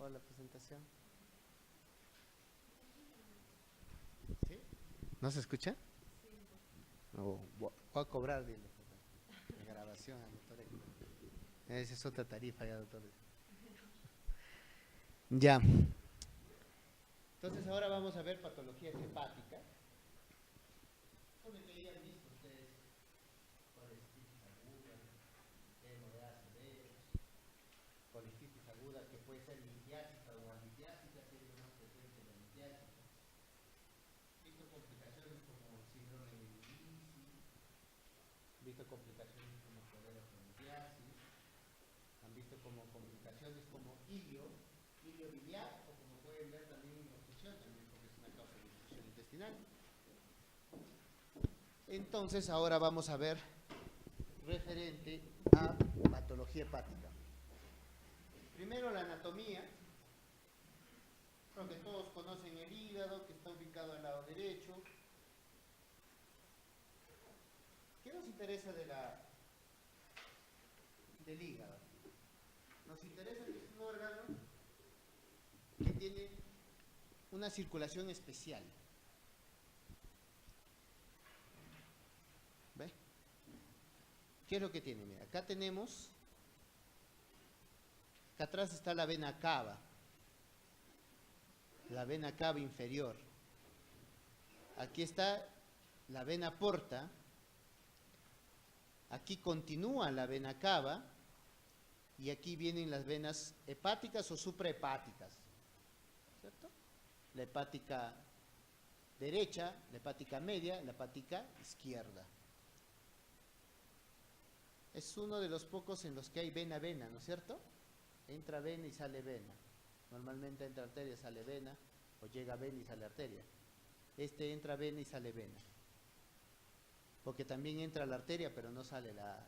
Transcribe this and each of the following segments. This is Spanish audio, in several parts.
por la presentación. ¿Sí? ¿No se escucha? No, voy a cobrar, dile, la grabación al doctor Héctor. Esa es otra tarifa ya, doctor. Ya. Entonces ahora vamos a ver patologías hepáticas. Donde que ya han visto ustedes colestitis aguda, hemorragias severas, colestitis aguda que puede ser litiásica o alitiásica, siendo más frecuente la litiásica. Visto complicaciones como síndrome de Urizi, visto complicaciones como coloreofondiasis, han visto como complicaciones como ilio biliar, o como pueden ver también obstrucción, también porque es una causa de obstrucción intestinal. Entonces ahora vamos a ver referente a patología hepática. Primero la anatomía. Creo que todos conocen el hígado, que está ubicado al lado derecho. ¿Qué nos interesa del hígado? Nos interesa que es un órgano que tiene una circulación especial. ¿Ve? ¿Qué es lo que tiene? Mira, acá tenemos, acá atrás está la vena cava inferior. Aquí está la vena porta. Aquí continúa la vena cava y aquí vienen las venas hepáticas o suprahepáticas, ¿cierto? La hepática derecha, la hepática media, la hepática izquierda. Es uno de los pocos en los que hay vena-vena, ¿no es cierto? Entra vena y sale vena. Normalmente entra arteria, sale vena, o llega vena y sale arteria. Este entra vena y sale vena. Porque también entra la arteria, pero no sale la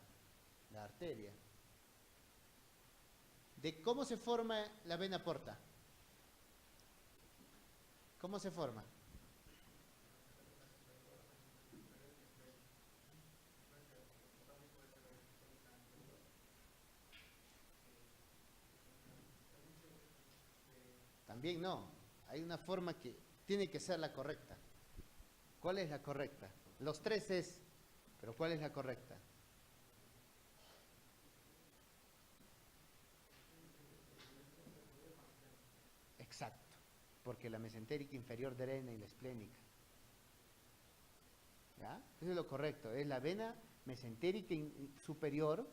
arteria. ¿De cómo se forma la vena porta? ¿Cómo se forma? También no. Hay una forma que tiene que ser la correcta. ¿Cuál es la correcta? Los tres es, pero ¿cuál es la correcta? Exacto, porque la mesentérica inferior drena y la esplénica. ¿Ya? Eso es lo correcto, es la vena mesentérica superior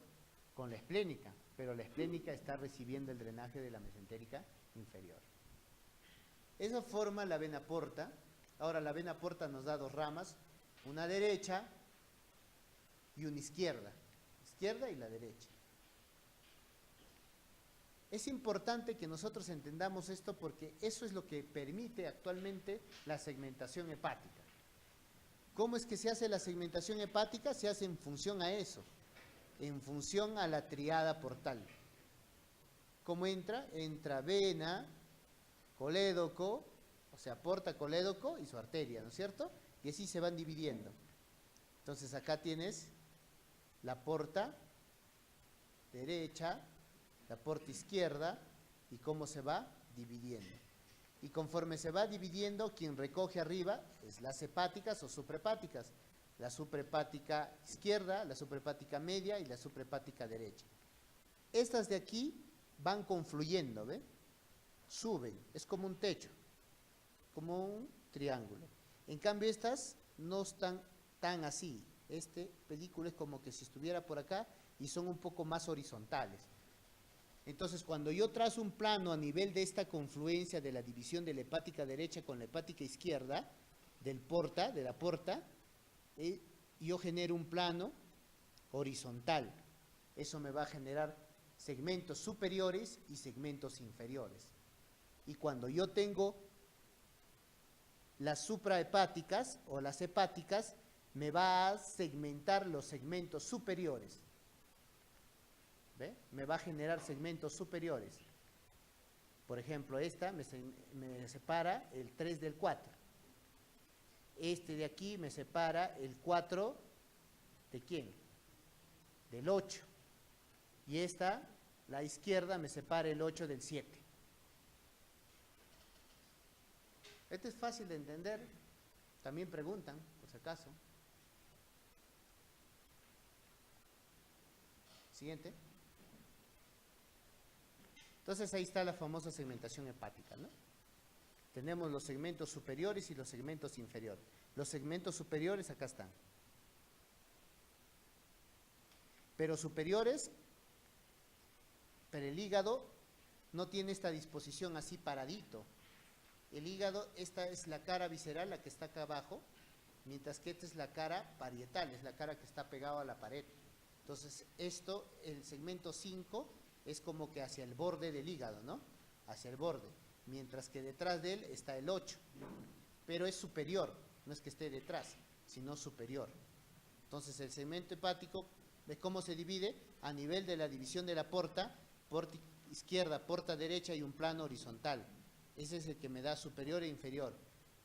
con la esplénica, pero la esplénica está recibiendo el drenaje de la mesentérica inferior. Eso forma la vena porta. Ahora la vena porta nos da dos ramas, una derecha y una izquierda y la derecha. Es importante que nosotros entendamos esto porque eso es lo que permite actualmente la segmentación hepática. ¿Cómo es que se hace la segmentación hepática? Se hace en función a eso, en función a la triada portal. ¿Cómo entra? Entra vena, colédoco, o sea, porta, colédoco y su arteria, ¿no es cierto? Y así se van dividiendo. Entonces acá tienes la porta derecha, la porta izquierda, y cómo se va dividiendo. Y conforme se va dividiendo, quien recoge arriba es las hepáticas o suprahepáticas. La suprahepática izquierda, la suprahepática media y la suprahepática derecha. Estas de aquí van confluyendo, ¿ve? Suben, es como un techo, como un triángulo. En cambio estas no están tan así. Este pedículo es como que si estuviera por acá y son un poco más horizontales. Entonces, cuando yo trazo un plano a nivel de esta confluencia de la división de la hepática derecha con la hepática izquierda, de la porta, yo genero un plano horizontal. Eso me va a generar segmentos superiores y segmentos inferiores. Y cuando yo tengo las suprahepáticas o las hepáticas, me va a segmentar los segmentos superiores. ¿Ve? Me va a generar segmentos superiores. Por ejemplo, esta me separa el 3 del 4. Este de aquí me separa el 4 ¿de quién? Del 8. Y esta, la izquierda, me separa el 8 del 7. Este es fácil de entender. También preguntan, por si acaso. Siguiente. Entonces ahí está la famosa segmentación hepática, ¿no? Tenemos los segmentos superiores y los segmentos inferiores. Los segmentos superiores acá están. Pero superiores, pero el hígado no tiene esta disposición así paradito. El hígado, esta es la cara visceral, la que está acá abajo, mientras que esta es la cara parietal, es la cara que está pegada a la pared. Entonces esto, el segmento 5, es como que hacia el borde del hígado, ¿no? Hacia el borde. Mientras que detrás de él está el 8, pero es superior, no es que esté detrás, sino superior. Entonces el segmento hepático, ¿ves cómo se divide? A nivel de la división de la porta izquierda, porta derecha y un plano horizontal. Ese es el que me da superior e inferior.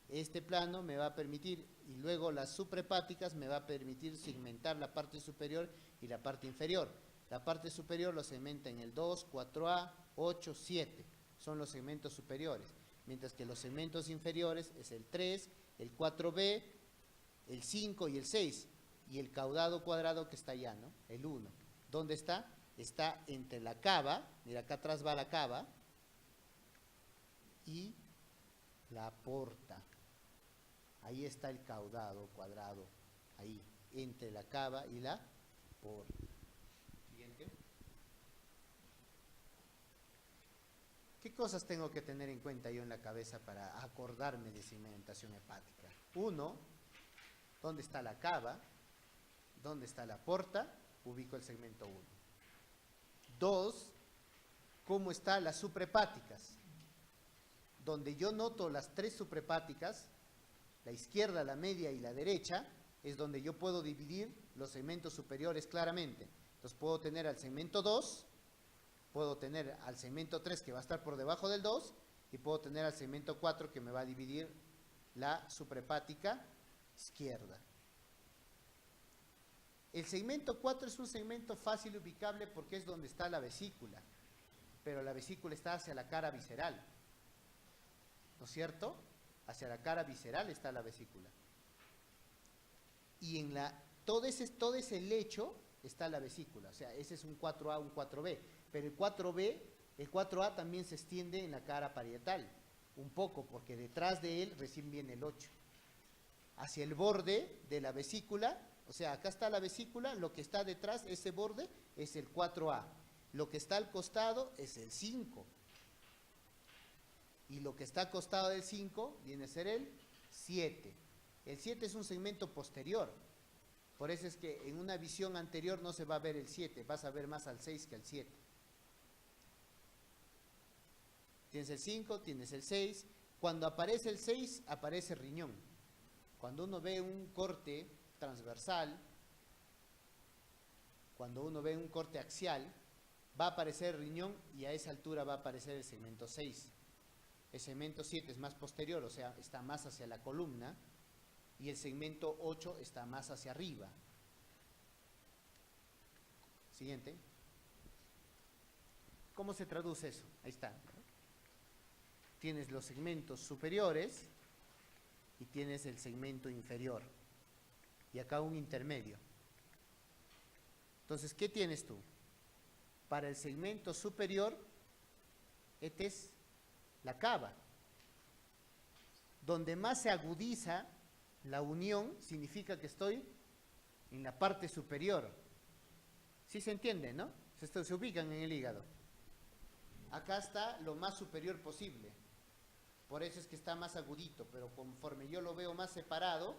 Este plano me va a permitir, y luego las suprahepáticas me va a permitir segmentar la parte superior y la parte inferior. La parte superior lo segmenta en el 2, 4A, 8, 7. Son los segmentos superiores, mientras que los segmentos inferiores es el 3, el 4B, el 5 y el 6, y el caudado cuadrado que está allá, ¿no? El 1. ¿Dónde está? Está entre la cava, mira acá atrás va la cava, y la porta. Ahí está el caudado cuadrado, ahí, entre la cava y la porta. Siguiente. ¿Qué cosas tengo que tener en cuenta yo en la cabeza para acordarme de segmentación hepática? 1, ¿dónde está la cava? ¿Dónde está la porta? Ubico el segmento 1. 2, ¿cómo están las suprahepáticas? Donde yo noto las 3 suprahepáticas, la izquierda, la media y la derecha, es donde yo puedo dividir los segmentos superiores claramente. Entonces puedo tener al segmento 2, puedo tener al segmento 3 que va a estar por debajo del 2 y puedo tener al segmento 4 que me va a dividir la suprahepática izquierda. El segmento 4 es un segmento fácil ubicable porque es donde está la vesícula, pero la vesícula está hacia la cara visceral, ¿no es cierto? Hacia la cara visceral está la vesícula. Y en todo ese lecho está la vesícula, o sea, ese es un 4A, un 4B, pero el 4A también se extiende en la cara parietal, un poco, porque detrás de él recién viene el 8. Hacia el borde de la vesícula, o sea, acá está la vesícula, lo que está detrás, ese borde, es el 4A. Lo que está al costado es el 5. Y lo que está al costado del 5 viene a ser el 7. El 7 es un segmento posterior. Por eso es que en una visión anterior no se va a ver el 7, vas a ver más al 6 que al 7. Tienes el 5, tienes el 6. Cuando aparece el 6, aparece riñón. Cuando uno ve un corte transversal, cuando uno ve un corte axial, va a aparecer riñón y a esa altura va a aparecer el segmento 6. El segmento 7 es más posterior, o sea, está más hacia la columna, y el segmento 8 está más hacia arriba. Siguiente. ¿Cómo se traduce eso? Ahí está. Tienes los segmentos superiores y tienes el segmento inferior. Y acá un intermedio. Entonces, ¿qué tienes tú? Para el segmento superior, este es la cava. Donde más se agudiza la unión, significa que estoy en la parte superior. ¿Sí se entiende, no? Se ubican en el hígado. Acá está lo más superior posible. Por eso es que está más agudito, pero conforme yo lo veo más separado,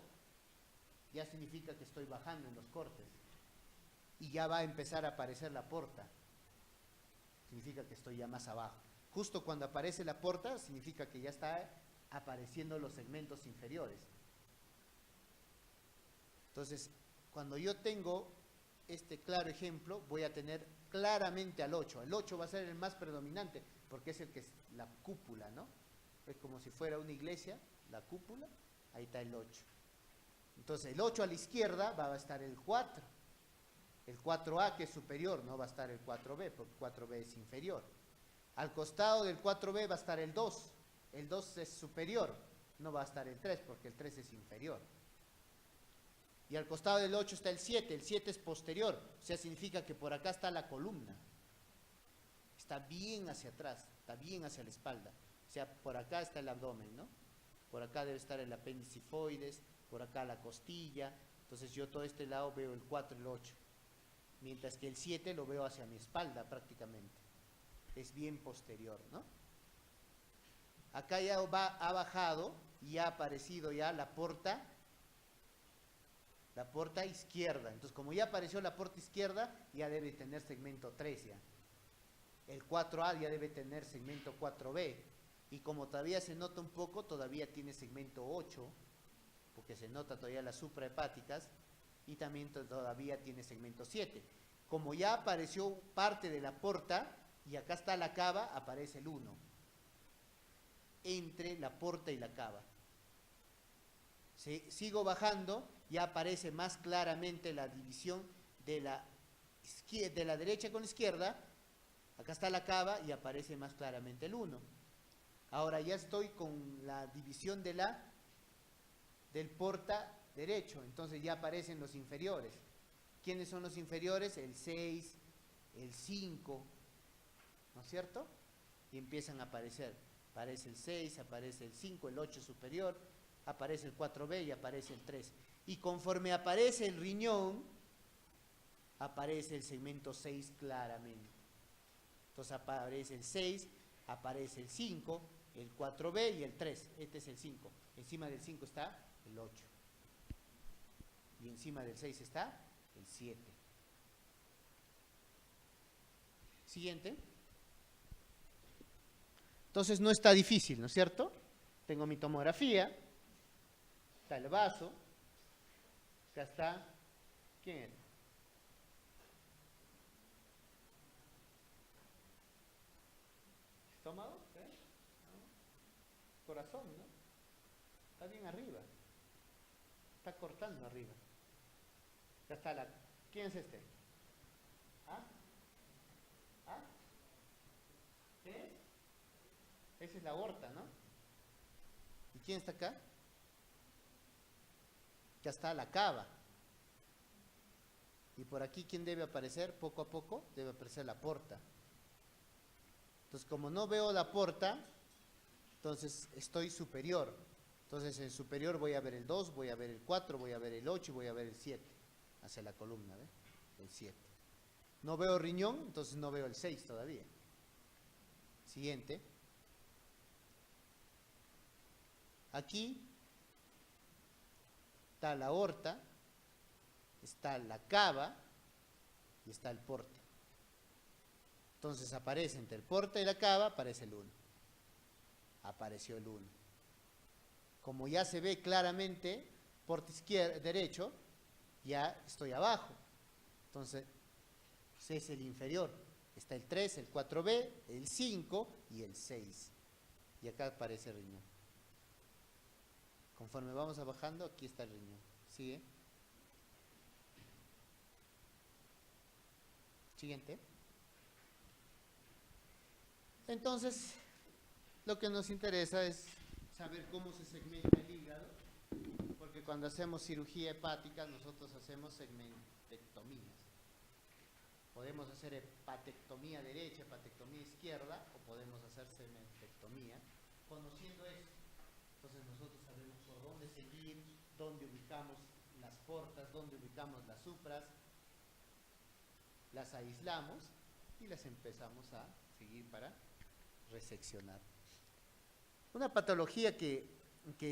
ya significa que estoy bajando en los cortes. Y ya va a empezar a aparecer la porta. Significa que estoy ya más abajo. Justo cuando aparece la porta, significa que ya está apareciendo los segmentos inferiores. Entonces, cuando yo tengo este claro ejemplo, voy a tener claramente al 8. El 8 va a ser el más predominante, porque es el que es la cúpula, ¿no? Es como si fuera una iglesia, la cúpula, ahí está el 8. Entonces, el 8 a la izquierda va a estar el 4. El 4A, que es superior, no va a estar el 4B, porque el 4B es inferior. Al costado del 4B va a estar el 2. El 2 es superior. no va a estar el 3 porque el 3 es inferior. Y al costado del 8 está el 7 es posterior, o sea, significa que por acá está la columna. Está bien hacia atrás, está bien hacia la espalda. O sea, por acá está el abdomen, ¿no? Por acá debe estar el apéndice sifoides, por acá la costilla. Entonces yo todo este lado veo el 4 y el 8. Mientras que el 7 lo veo hacia mi espalda prácticamente. Es bien posterior, ¿no? Acá ya ha bajado y ha aparecido ya la porta izquierda. Entonces, como ya apareció la porta izquierda, ya debe tener segmento 3 ya. El 4A ya debe tener segmento 4B. Y como todavía se nota un poco, todavía tiene segmento 8, porque se nota todavía las suprahepáticas, y también todavía tiene segmento 7. Como ya apareció parte de la porta, y acá está la cava, aparece el 1. Entre la porta y la cava. Sigo bajando, ya aparece más claramente la división de la derecha con la izquierda. Acá está la cava y aparece más claramente el 1. Ahora ya estoy con la división del porta derecho, entonces ya aparecen los inferiores. ¿Quiénes son los inferiores? El 6, el 5, ¿no es cierto? Y empiezan a aparecer. Aparece el 6, aparece el 5, el 8 superior, aparece el 4B y aparece el 3. Y conforme aparece el riñón, aparece el segmento 6 claramente. Entonces aparece el 6, aparece el 5, el 4B y el 3. Este es el 5. Encima del 5 está el 8. Y encima del 6 está el 7. Siguiente. Entonces no está difícil, ¿no es cierto? Tengo mi tomografía, está el vaso, acá está, ¿quién es? ¿Estómago? ¿Sí? ¿No? Corazón, ¿no? Está bien arriba, está cortando arriba. Acá está la... ¿Quién es este? ¿Ah? ¿Ah? ¿Qué es? Esa es la aorta, ¿no? ¿Y quién está acá? Ya está la cava. Y por aquí, ¿quién debe aparecer? Poco a poco debe aparecer la porta. Entonces, como no veo la porta, entonces estoy superior. Entonces, en superior voy a ver el 2, voy a ver el 4, voy a ver el 8 y voy a ver el 7. Hacia la columna, ¿ves? El 7. No veo riñón, entonces no veo el 6 todavía. Siguiente. Aquí está la aorta, está la cava y está el porta. Entonces aparece entre el porta y la cava, aparece el 1. Apareció el 1. Como ya se ve claramente, porta derecho, ya estoy abajo. Entonces, es el inferior. Está el 3, el 4B, el 5 y el 6. Y acá aparece el riñón. Conforme vamos bajando, aquí está el riñón. ¿Sigue? Siguiente. Entonces, lo que nos interesa es saber cómo se segmenta el hígado, porque cuando hacemos cirugía hepática, nosotros hacemos segmentectomías. Podemos hacer hepatectomía derecha, hepatectomía izquierda, o podemos hacer segmentectomía. Conociendo eso, entonces nosotros sabemos por dónde seguir, dónde ubicamos las portas, dónde ubicamos las supras, las aislamos y las empezamos a seguir para reseccionar. Una patología que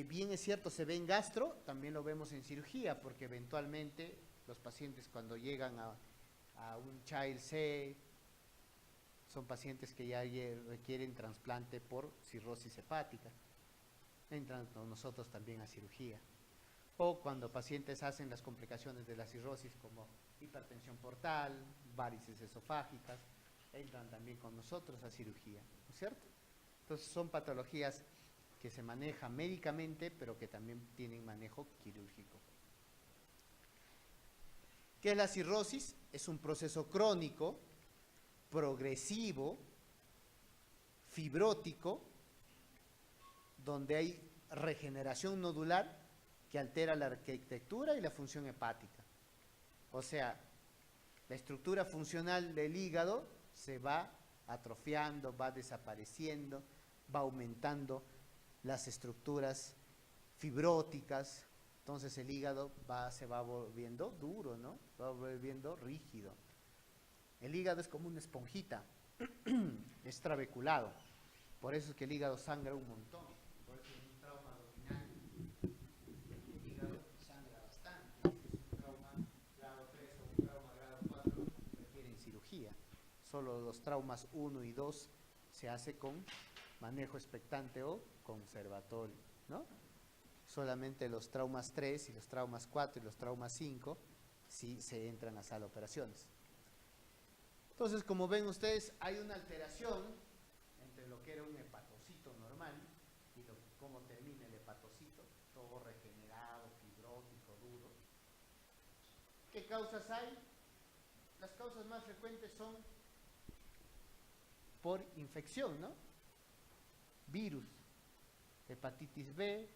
bien es cierto se ve en gastro, también lo vemos en cirugía, porque eventualmente los pacientes cuando llegan a un Child C son pacientes que ya requieren trasplante por cirrosis hepática. Entran con nosotros también a cirugía. O cuando pacientes hacen las complicaciones de la cirrosis como hipertensión portal, varices esofágicas, entran también con nosotros a cirugía, ¿no es cierto? Entonces son patologías que se manejan médicamente, pero que también tienen manejo quirúrgico. ¿Qué es la cirrosis? Es un proceso crónico, progresivo, fibrótico, donde hay regeneración nodular que altera la arquitectura y la función hepática. O sea, la estructura funcional del hígado se va atrofiando, va desapareciendo, va aumentando las estructuras fibróticas. Entonces el hígado se va volviendo duro, ¿no? Va volviendo rígido. El hígado es como una esponjita, es trabeculado. Por eso es que el hígado sangra un montón. Por eso es un trauma abdominal. El hígado sangra bastante. Si es un trauma grado 3 o un trauma grado 4, requieren cirugía. Solo los traumas 1 y 2 se hace con manejo expectante o conservatorio, ¿no? Solamente los traumas 3 y los traumas 4 y los traumas 5 sí se entran a sala de operaciones. Entonces, como ven ustedes, hay una alteración entre lo que era un hepatocito normal y cómo termina el hepatocito, todo regenerado, fibrótico, duro. ¿Qué causas hay? Las causas más frecuentes son por infección, ¿no? Virus, hepatitis B,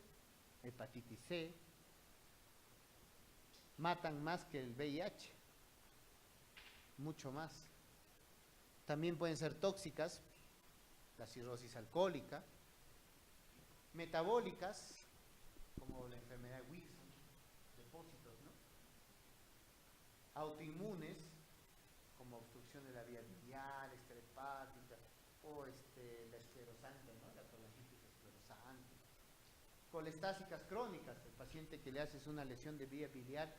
hepatitis C, matan más que el VIH, mucho más. También pueden ser tóxicas, la cirrosis alcohólica, metabólicas, como la enfermedad de Wilson, depósitos, ¿no? Autoinmunes, como obstrucción de la vía biliar, hepática, o la esclerosante, ¿no? La colangitis esclerosante. Colestásicas crónicas, el paciente que le haces una lesión de vía biliar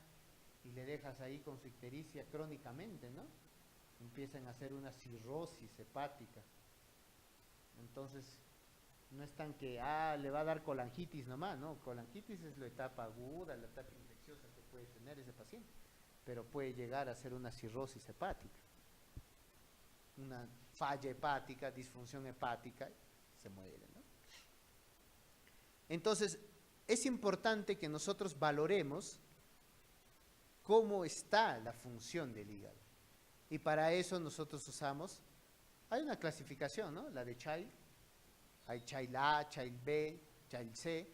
y le dejas ahí con su ictericia crónicamente, ¿no? Empiezan a hacer una cirrosis hepática. Entonces, no es tan que, le va a dar colangitis nomás, ¿no? Colangitis es la etapa aguda, la etapa infecciosa que puede tener ese paciente, pero puede llegar a ser una cirrosis hepática, una falla hepática, disfunción hepática, se muere, ¿no? Entonces, es importante que nosotros valoremos cómo está la función del hígado. Y para eso nosotros usamos, hay una clasificación, ¿no? La de Child, hay Child A, Child B, Child C,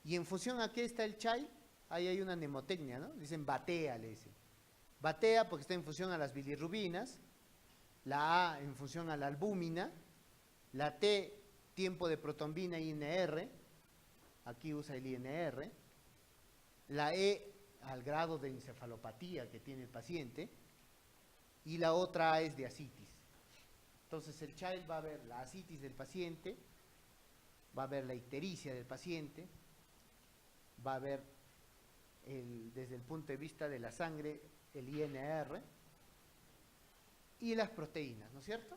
y en función a qué está el Child, ahí hay una mnemotecnia, ¿no? Dicen batea, le dicen. Batea porque está en función a las bilirrubinas, la A en función a la albúmina, la T, tiempo de protombina INR, aquí usa el INR, la E al grado de encefalopatía que tiene el paciente, y la otra A es de ascitis. Entonces el Child va a ver la ascitis del paciente, va a ver la ictericia del paciente, va a ver desde el punto de vista de la sangre el INR y las proteínas, ¿no es cierto?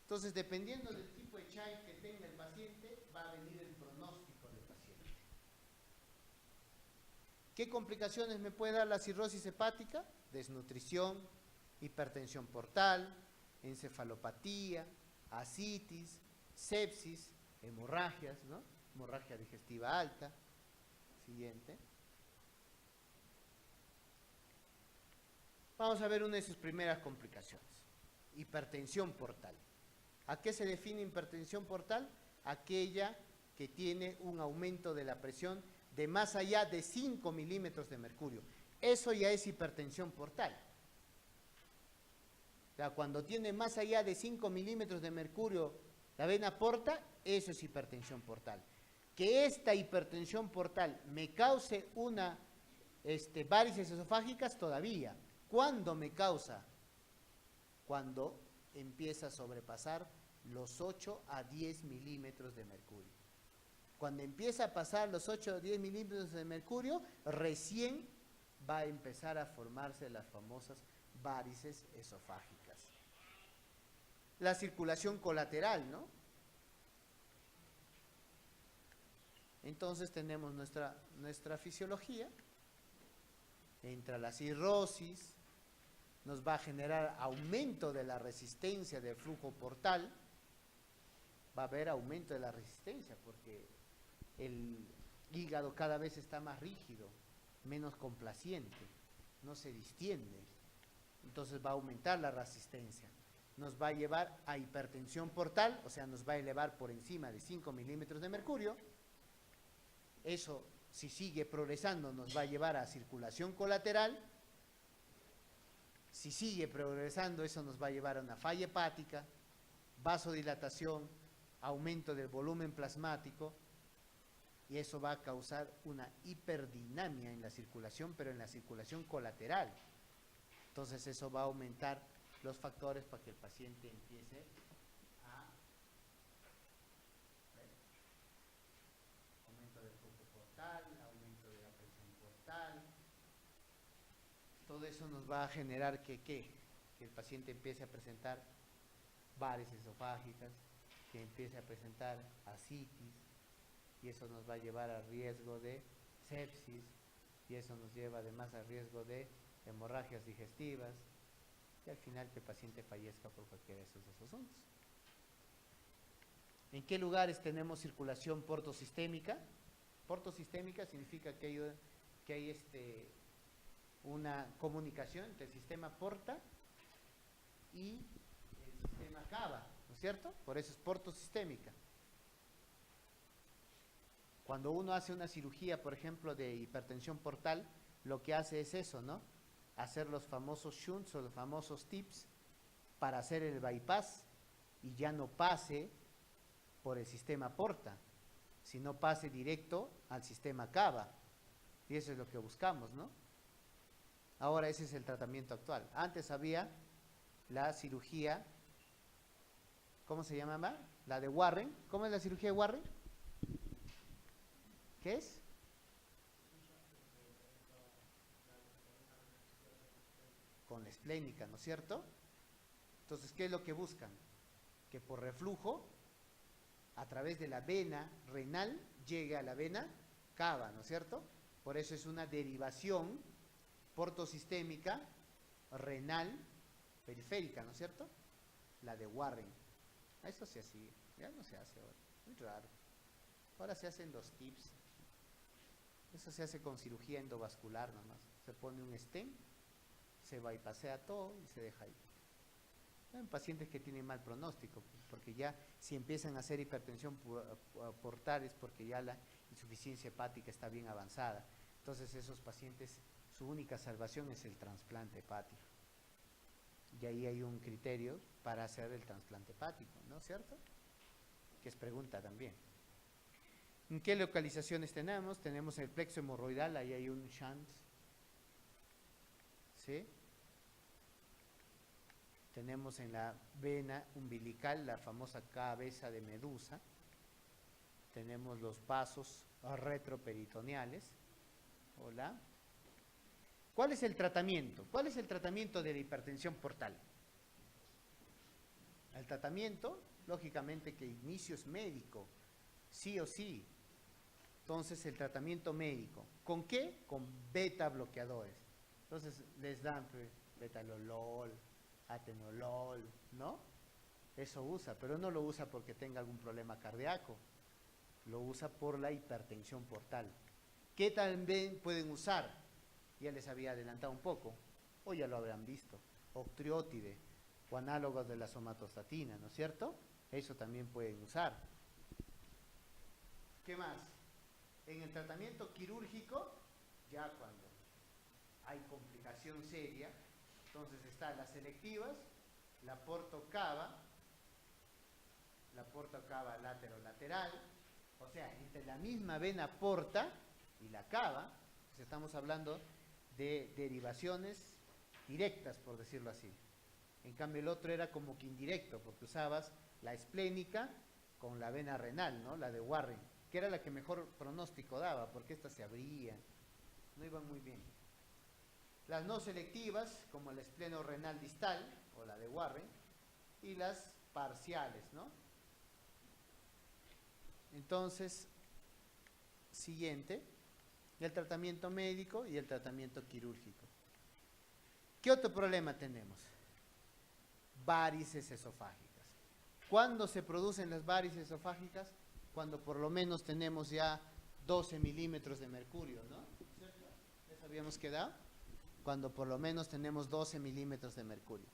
Entonces, dependiendo del tipo de Child que tenga el paciente, va a venir el pronóstico del paciente. ¿Qué complicaciones me puede dar la cirrosis hepática? Desnutrición, hipertensión portal, encefalopatía, ascitis, sepsis, hemorragias, ¿no? Hemorragia digestiva alta. Siguiente. Vamos a ver una de sus primeras complicaciones. Hipertensión portal. ¿A qué se define hipertensión portal? Aquella que tiene un aumento de la presión de más allá de 5 milímetros de mercurio. Eso ya es hipertensión portal. O sea, cuando tiene más allá de 5 milímetros de mercurio la vena porta, eso es hipertensión portal. Que esta hipertensión portal me cause una varices esofágicas todavía. ¿Cuándo me causa? Cuando empieza a sobrepasar los 8 a 10 milímetros de mercurio. Cuando empieza a pasar los 8 o 10 milímetros de mercurio, recién va a empezar a formarse las famosas varices esofágicas. La circulación colateral, ¿no? Entonces tenemos nuestra fisiología, entra la cirrosis, nos va a generar aumento de la resistencia del flujo portal, va a haber aumento de la resistencia porque el hígado cada vez está más rígido, menos complaciente, no se distiende, entonces va a aumentar la resistencia. nos va a llevar a hipertensión portal, o sea, nos va a elevar por encima de 5 milímetros de mercurio. Eso, si sigue progresando, nos va a llevar a circulación colateral. Si sigue progresando, eso nos va a llevar a una falla hepática, vasodilatación, aumento del volumen plasmático, y eso va a causar una hiperdinamia en la circulación, pero en la circulación colateral. Entonces eso va a aumentar los factores para que el paciente empiece a aumento del flujo portal, aumento de la presión portal. Todo eso nos va a generar que el paciente empiece a presentar varices esofágicas, que empiece a presentar ascitis, y eso nos va a llevar a riesgo de sepsis, y eso nos lleva además a riesgo de hemorragias digestivas, y al final que el paciente fallezca por cualquiera de esos dos asuntos. ¿En qué lugares tenemos circulación portosistémica? Portosistémica significa que hay una comunicación entre el sistema porta y el sistema cava, ¿no es cierto? Por eso es portosistémica. Cuando uno hace una cirugía, por ejemplo, de hipertensión portal, lo que hace es eso, ¿no? Hacer los famosos shunts o los famosos tips para hacer el bypass y ya no pase por el sistema porta, sino pase directo al sistema cava. Y eso es lo que buscamos, ¿no? Ahora ese es el tratamiento actual. Antes había la cirugía, ¿cómo se llamaba? La de Warren. ¿Cómo es la cirugía de Warren? ¿Qué es? Con la esplénica, ¿no es cierto? Entonces, ¿qué es lo que buscan? Que por reflujo, a través de la vena renal, llegue a la vena cava, ¿no es cierto? Por eso es una derivación portosistémica renal periférica, ¿no es cierto? La de Warren. Eso se hacía, ya no se hace ahora, muy raro. Ahora se hacen los tips. Eso se hace con cirugía endovascular nomás. Se pone un stent, se bypassea todo y se deja ahí. En pacientes que tienen mal pronóstico, porque ya si empiezan a hacer hipertensión portal es porque ya la insuficiencia hepática está bien avanzada. Entonces esos pacientes, su única salvación es el trasplante hepático. Y ahí hay un criterio para hacer el trasplante hepático, ¿no es cierto? Que es pregunta también. ¿En qué localizaciones tenemos? Tenemos el plexo hemorroidal, ahí hay un shunt, ¿sí? Tenemos en la vena umbilical la famosa cabeza de medusa. Tenemos los vasos retroperitoneales. Hola. ¿Cuál es el tratamiento? ¿Cuál es el tratamiento de la hipertensión portal? El tratamiento, lógicamente que inicio es médico, sí o sí. Entonces el tratamiento médico, ¿con qué? Con beta bloqueadores. Entonces les dan betalolol, atenolol, ¿no? Eso usa, pero no lo usa porque tenga algún problema cardíaco, lo usa por la hipertensión portal. ¿Qué también pueden usar? Ya les había adelantado un poco, o ya lo habrán visto, octreotide o análogos de la somatostatina, ¿no es cierto? Eso también pueden usar. ¿Qué más? En el tratamiento quirúrgico, ya cuando hay complicación seria, entonces están las selectivas, la portocava lateral, o sea, entre la misma vena porta y la cava, pues estamos hablando de derivaciones directas, por decirlo así. En cambio el otro era como que indirecto, porque usabas la esplénica con la vena renal, ¿no? La de Warren, que era la que mejor pronóstico daba, porque estas se abrían, no iban muy bien. Las no selectivas, como el esplenorenal distal, o la de Warren, y las parciales, ¿no? Entonces, siguiente, el tratamiento médico y el tratamiento quirúrgico. ¿Qué otro problema tenemos? Varices esofágicas. ¿Cuándo se producen las varices esofágicas? Cuando por lo menos tenemos ya 12 milímetros de mercurio, ¿no? ¿Cierto? ¿Les habíamos quedado? Cuando por lo menos tenemos 12 milímetros de mercurio.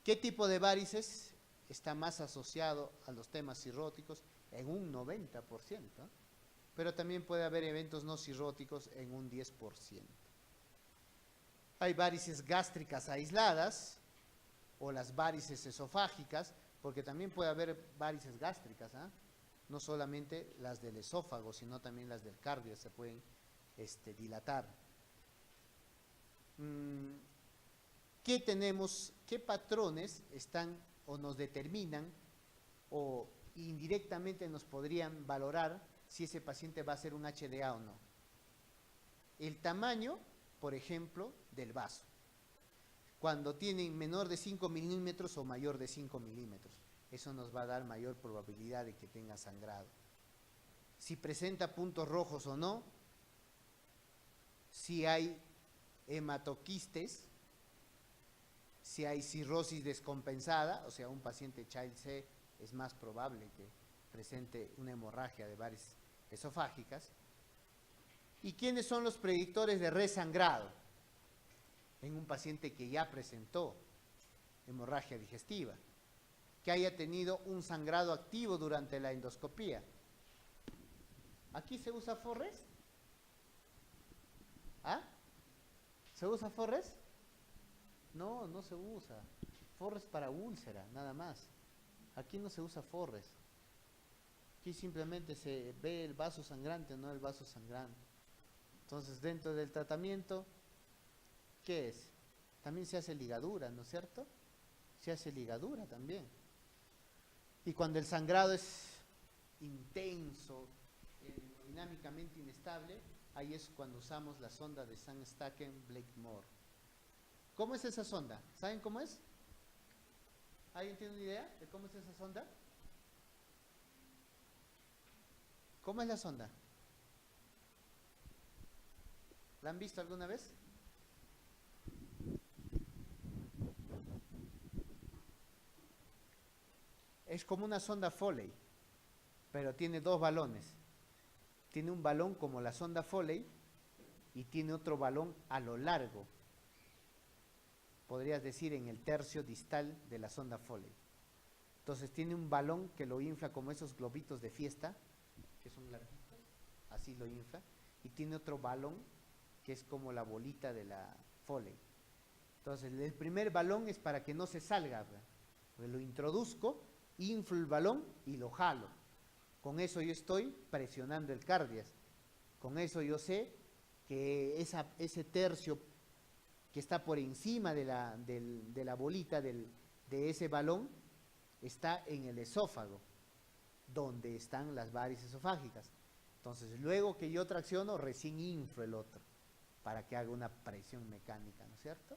¿Qué tipo de varices está más asociado a los temas cirróticos? En un 90%, pero también puede haber eventos no cirróticos en un 10%. Hay varices gástricas aisladas o las varices esofágicas, porque también puede haber varices gástricas, no solamente las del esófago, sino también las del cardio se pueden dilatar. ¿Qué tenemos? ¿Qué patrones están o nos determinan o indirectamente nos podrían valorar si ese paciente va a ser un HDA o no? El tamaño, por ejemplo, del vaso. Cuando tienen menor de 5 milímetros o mayor de 5 milímetros, eso nos va a dar mayor probabilidad de que tenga sangrado. Si presenta puntos rojos o no, si hay hematoquistes, si hay cirrosis descompensada, o sea, un paciente Child C es más probable que presente una hemorragia de varices esofágicas. ¿Y quiénes son los predictores de resangrado? En un paciente que ya presentó hemorragia digestiva, que haya tenido un sangrado activo durante la endoscopía. ¿Aquí se usa Forrest? ¿Ah? ¿Se usa Forrest? No, no se usa. Forrest para úlcera, nada más. Aquí no se usa Forrest. Aquí simplemente se ve el vaso sangrante, no el vaso sangrante. Entonces, dentro del tratamiento, ¿qué es? También se hace ligadura, ¿no es cierto? Se hace ligadura también. Y cuando el sangrado es intenso, dinámicamente inestable, ahí es cuando usamos la sonda de Sandstaken-Blakemore. ¿Cómo es esa sonda? ¿Saben cómo es? ¿Alguien tiene una idea de cómo es esa sonda? ¿Cómo es la sonda? ¿La han visto alguna vez? Es como una sonda Foley, pero tiene dos balones. Tiene un balón como la sonda Foley y tiene otro balón a lo largo. Podrías decir en el tercio distal de la sonda Foley. Entonces tiene un balón que lo infla como esos globitos de fiesta, que son larguitos, así lo infla, y tiene otro balón que es como la bolita de la Foley. Entonces el primer balón es para que no se salga, porque lo introduzco, inflo el balón y lo jalo. Con eso yo estoy presionando el cardias. Con eso yo sé que ese tercio que está por encima de la bolita de ese balón está en el esófago, donde están las varices esofágicas. Entonces, luego que yo tracciono, recién inflo el otro, para que haga una presión mecánica, ¿no es cierto?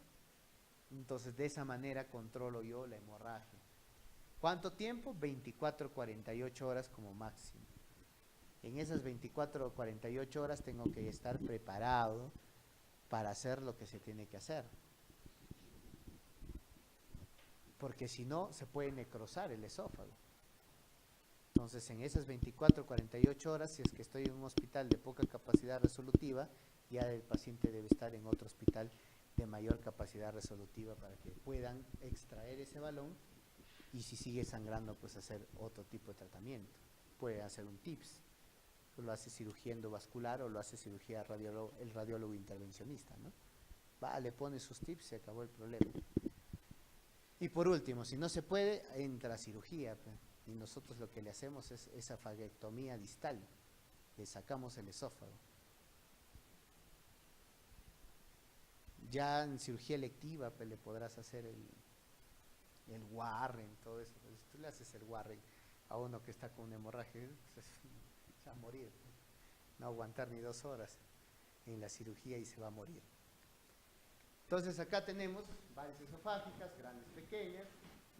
Entonces, de esa manera controlo yo la hemorragia. ¿Cuánto tiempo? 24 o 48 horas como máximo. En esas 24 o 48 horas tengo que estar preparado para hacer lo que se tiene que hacer. Porque si no, se puede necrosar el esófago. Entonces, en esas 24 o 48 horas, si es que estoy en un hospital de poca capacidad resolutiva, ya el paciente debe estar en otro hospital de mayor capacidad resolutiva para que puedan extraer ese balón y si sigue sangrando, pues hacer otro tipo de tratamiento. Puede hacer un TIPS, lo hace cirugía endovascular o lo hace cirugía el radiólogo intervencionista, ¿no? Va, le pone sus TIPS, se acabó el problema. Y por último, si no se puede, entra cirugía, y nosotros lo que le hacemos es esa faguectomía distal, le sacamos el esófago. Ya en cirugía electiva le podrás hacer el Warren, todo eso. Si tú le haces el Warren a uno que está con una hemorragia, se va a morir, no va a aguantar ni 2 horas en la cirugía y se va a morir. Entonces acá tenemos varices esofágicas, grandes, pequeñas.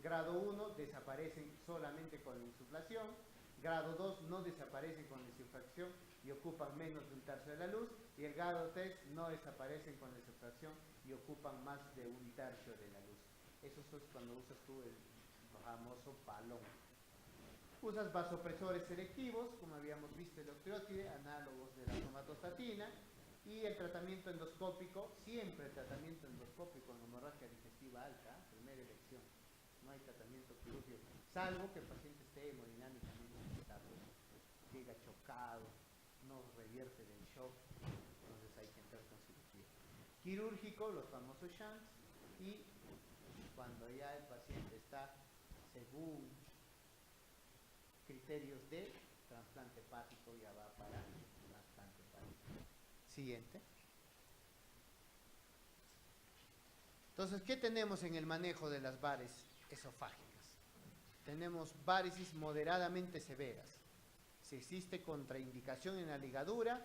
Grado 1 desaparecen solamente con la insuflación. Grado 2 no desaparecen con la insuflación y ocupan menos de 1/3 de la luz. Y el grado 3 no desaparecen con la insuflación y ocupan más de 1/3 de la luz. Eso es cuando usas tú el famoso balón. Usas vasopresores selectivos, como habíamos visto el octreotide, análogos de la somatostatina. Y el tratamiento endoscópico, siempre el tratamiento endoscópico en hemorragia digestiva alta, primera elección. no hay tratamiento quirúrgico, salvo que el paciente esté hemodinámicamente inestable, llega chocado, no revierte del shock, entonces hay que entrar con cirugía. Quirúrgico, los famosos shunts, y cuando ya el paciente está según criterios de trasplante hepático, ya va para trasplante hepático. Siguiente. Entonces, ¿qué tenemos en el manejo de las varices esofágicas? Tenemos varices moderadamente severas. Si existe contraindicación en la ligadura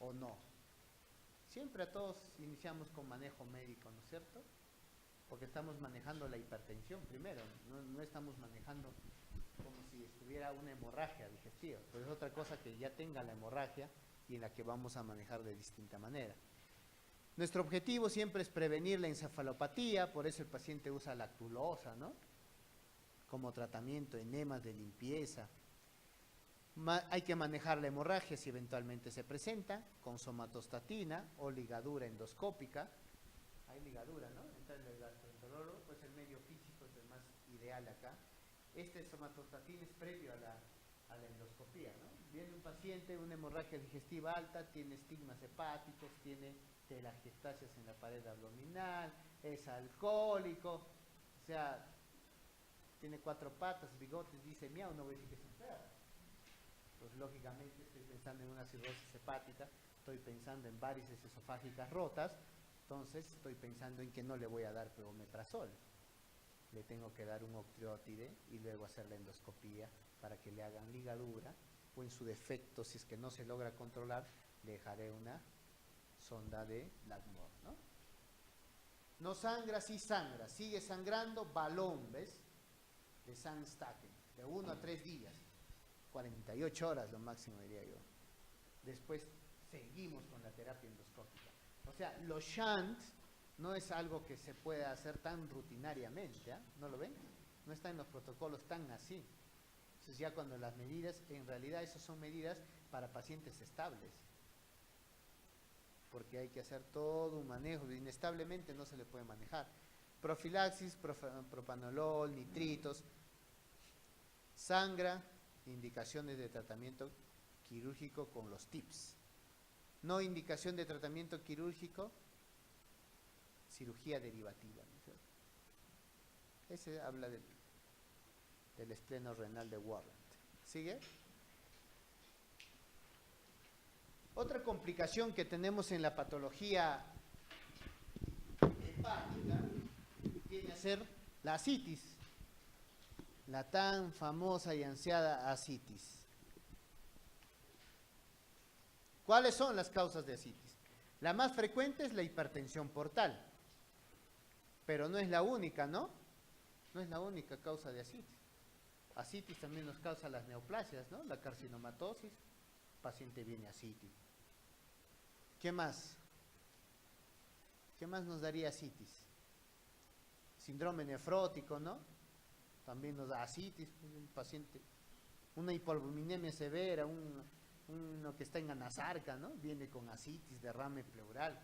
o no. Siempre a todos iniciamos con manejo médico, ¿no es cierto? Porque estamos manejando la hipertensión primero, no estamos manejando como si estuviera una hemorragia digestiva. Pues es otra cosa que ya tenga la hemorragia y en la que vamos a manejar de distinta manera. Nuestro objetivo siempre es prevenir la encefalopatía, por eso el paciente usa lactulosa, ¿no? Como tratamiento, enemas de limpieza. Hay que manejar la hemorragia si eventualmente se presenta, con somatostatina o ligadura endoscópica. Hay ligadura, ¿no? Entra el gastroenterólogo, pues el medio físico es el más ideal acá. Este somatostatina es previo a la endoscopía, ¿no? Viene un paciente, una hemorragia digestiva alta, tiene estigmas hepáticos, tiene telangiectasias en la pared abdominal, es alcohólico, o sea, tiene 4 patas, bigotes, dice miau, no voy a decir que es enfermo. Pues lógicamente estoy pensando en una cirrosis hepática, estoy pensando en varices esofágicas rotas, entonces estoy pensando en que no le voy a dar omeprazol. Le tengo que dar un octreotide y luego hacer la endoscopía para que le hagan ligadura, o en su defecto, si es que no se logra controlar, le dejaré una sonda de Lagmor, ¿no? No sangra, sí sangra, sigue sangrando, balón, ¿ves? De Sandstacken, de 1 a 3 días, 48 horas lo máximo diría yo. Después seguimos con la terapia endoscópica. O sea, los shunts no es algo que se pueda hacer tan rutinariamente, ¿eh? ¿No lo ven? No está en los protocolos tan así. Entonces ya cuando las medidas, en realidad esas son medidas para pacientes estables, porque hay que hacer todo un manejo, inestablemente no se le puede manejar. Profilaxis, propanolol, nitritos, sangra, indicaciones de tratamiento quirúrgico con los TIPS. No indicación de tratamiento quirúrgico, cirugía derivativa, ¿no es cierto? Ese habla del espleno renal de Warrant. ¿Sigue? Otra complicación que tenemos en la patología hepática viene a ser la ascitis, la tan famosa y ansiada ascitis. ¿Cuáles son las causas de ascitis? La más frecuente es la hipertensión portal, pero no es la única, ¿no? No es la única causa de ascitis. Ascitis también nos causa las neoplasias, ¿no? La carcinomatosis, el paciente viene ascítico. ¿Qué más? ¿Qué más nos daría ascitis? Síndrome nefrótico, ¿no? También nos da ascitis, un paciente, una hipoalbuminemia severa, uno que está en anasarca, ¿no? Viene con ascitis, derrame pleural.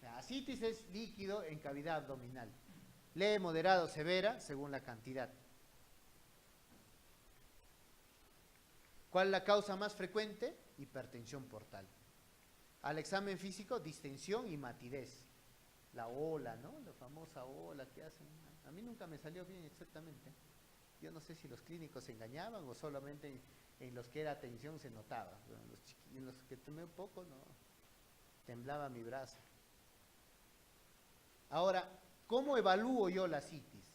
La ascitis es líquido en cavidad abdominal. Leve, moderado, severa, según la cantidad. ¿Cuál es la causa más frecuente? Hipertensión portal. Al examen físico, distensión y matidez. La ola, ¿no? La famosa ola que hacen. A mí nunca me salió bien exactamente. Yo no sé si los clínicos se engañaban o solamente en los que era tensión se notaba. En los que tomé un poco, no. Temblaba mi brazo. Ahora, ¿cómo evalúo yo la ascitis?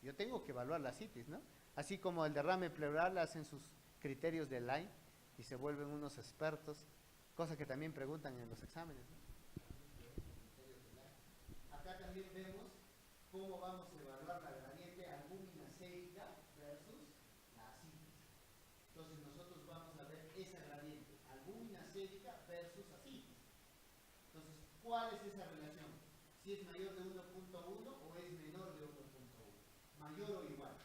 Yo tengo que evaluar la ascitis, ¿no? Así como el derrame pleural hacen sus criterios de Lyme y se vuelven unos expertos, cosa que también preguntan en los exámenes, ¿no? Acá también vemos cómo vamos a evaluar la gradiente albúmina sérica versus la ascitis. Entonces nosotros vamos a ver esa gradiente, albúmina sérica versus ascitis. Entonces, ¿cuál es esa relación? Si es mayor de 1.1 o es menor de 1.1. Mayor o igual.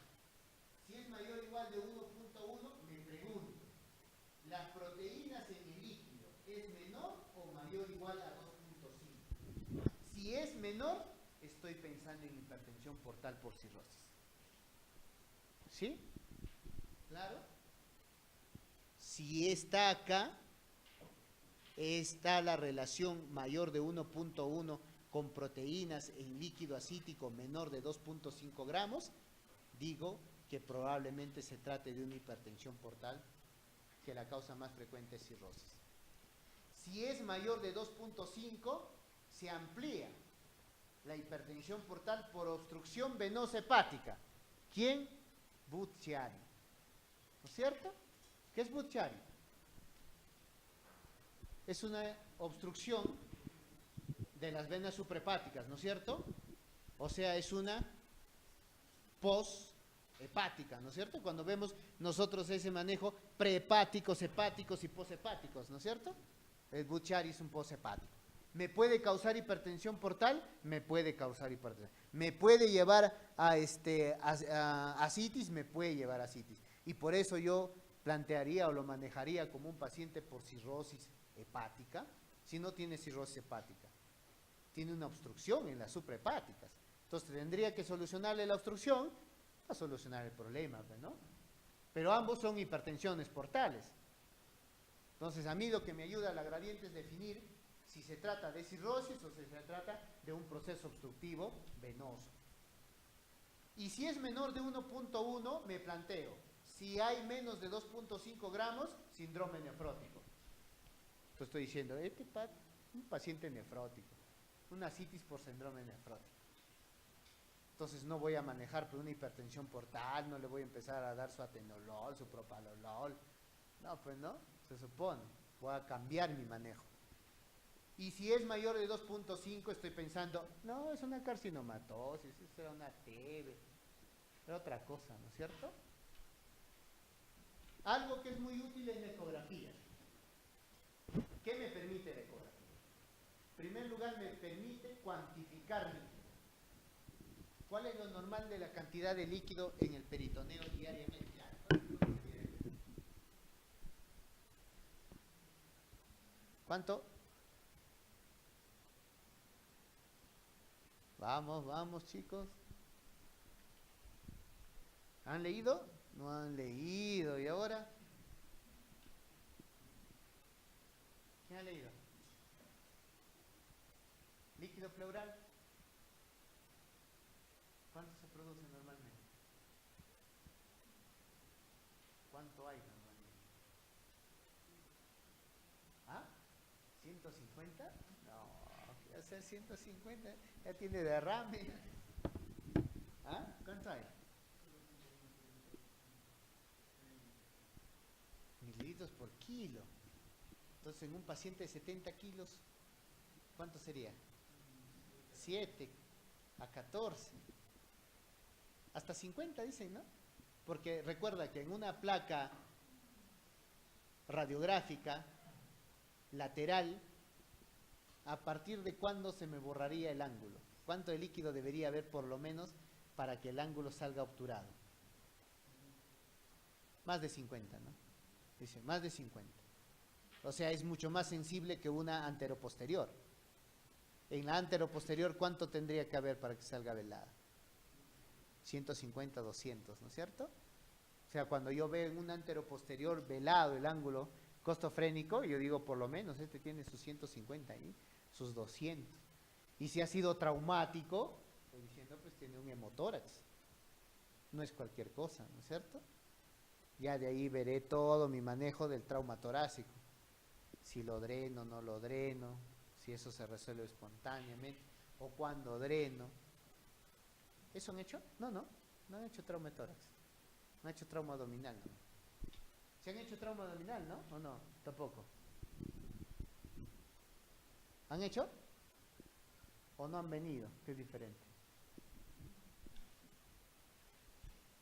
Si es mayor o igual de 1.1, me pregunto, ¿las proteínas en el líquido es menor o mayor o igual a 2.5? Si es menor, estoy pensando en hipertensión portal por cirrosis. ¿Sí? ¿Claro? Si está acá, está la relación mayor de 1.1 con proteínas en líquido acítico menor de 2.5 gramos, digo que probablemente se trate de una hipertensión portal, que la causa más frecuente es cirrosis. Si es mayor de 2.5, se amplía la hipertensión portal por obstrucción venosa hepática. ¿Quién? Budd-Chiari. ¿No es cierto? ¿Qué es Budd-Chiari? Es una obstrucción de las venas suprahepáticas, ¿no es cierto? O sea, es una poshepática, ¿no es cierto? Cuando vemos nosotros ese manejo prehepáticos, hepáticos y poshepáticos, ¿no es cierto? El Budd-Chiari es un poshepático. ¿Me puede causar hipertensión portal? Me puede causar hipertensión. ¿Me puede llevar a ascitis? Me puede llevar a ascitis. Y por eso yo plantearía o lo manejaría como un paciente por cirrosis hepática, si no tiene cirrosis hepática. Tiene una obstrucción en las suprahepáticas. Entonces tendría que solucionarle la obstrucción para solucionar el problema, ¿no? Pero ambos son hipertensiones portales. Entonces a mí lo que me ayuda a la gradiente es definir si se trata de cirrosis o si se trata de un proceso obstructivo venoso. Y si es menor de 1.1, me planteo, si hay menos de 2.5 gramos, síndrome nefrótico. Entonces estoy diciendo, un paciente nefrótico, una ascitis por síndrome nefrótico. Entonces no voy a manejar por una hipertensión portal, no le voy a empezar a dar su atenolol, su propanolol. No, pues no, se supone, voy a cambiar mi manejo. Y si es mayor de 2.5, estoy pensando, no, es una carcinomatosis, es una TB, es otra cosa, ¿no es cierto? Algo que es muy útil es la ecografía. ¿Qué me permite la ecografía? En primer lugar, me permite cuantificar líquido. ¿Cuál es lo normal de la cantidad de líquido en el peritoneo diariamente? ¿Cuánto? Vamos, vamos, chicos. ¿Han leído? No han leído. ¿Y ahora? ¿Quién ha leído? Líquido pleural. ¿Cuánto se produce normalmente? ¿Cuánto hay normalmente? ¿Ah? ¿150? No, ¿qué hacer 150? Ya tiene derrame. ¿Ah? ¿Cuánto hay? Mililitros por kilo. Entonces, en un paciente de 70 kilos, ¿cuánto sería? 7 a 14. Hasta 50 dicen, ¿no? Porque recuerda que en una placa radiográfica lateral, ¿a partir de cuándo se me borraría el ángulo? ¿Cuánto de líquido debería haber por lo menos para que el ángulo salga obturado? Más de 50, ¿no? Dice, más de 50. O sea, es mucho más sensible que una anteroposterior. En la anteroposterior, ¿cuánto tendría que haber para que salga velada? 150, 200, ¿no es cierto? O sea, cuando yo veo en un anteroposterior velado el ángulo costofrénico, yo digo, por lo menos, este tiene sus 150 ahí, sus 200. Y si ha sido traumático, estoy diciendo, pues tiene un hemotórax. No es cualquier cosa, ¿no es cierto? Ya de ahí veré todo mi manejo del trauma torácico. Si lo dreno, no lo dreno, si eso se resuelve espontáneamente, o cuando dreno. ¿Eso han hecho? No han hecho trauma de tórax. No han hecho trauma abdominal, ¿no? ¿Se han hecho trauma abdominal, no? ¿O no? Tampoco. ¿Han hecho? ¿O no han venido? Que es diferente.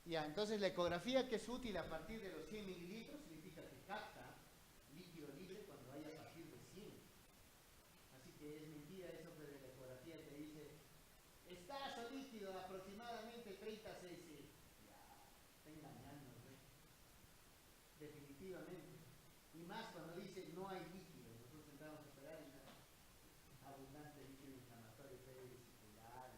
Ya, entonces la ecografía que es útil a partir de los 100 mililitros significa que capta líquido libre cuando vaya a partir de 100. Así que es mentira eso que de la ecografía te dice escaso líquido aproximadamente 30 cc. Ya, está engañando, ¿no? Definitivamente. Y más cuando dice no hay líquido. Nosotros entramos a operar y nada. Abundante líquido inflamatorio, vesicular,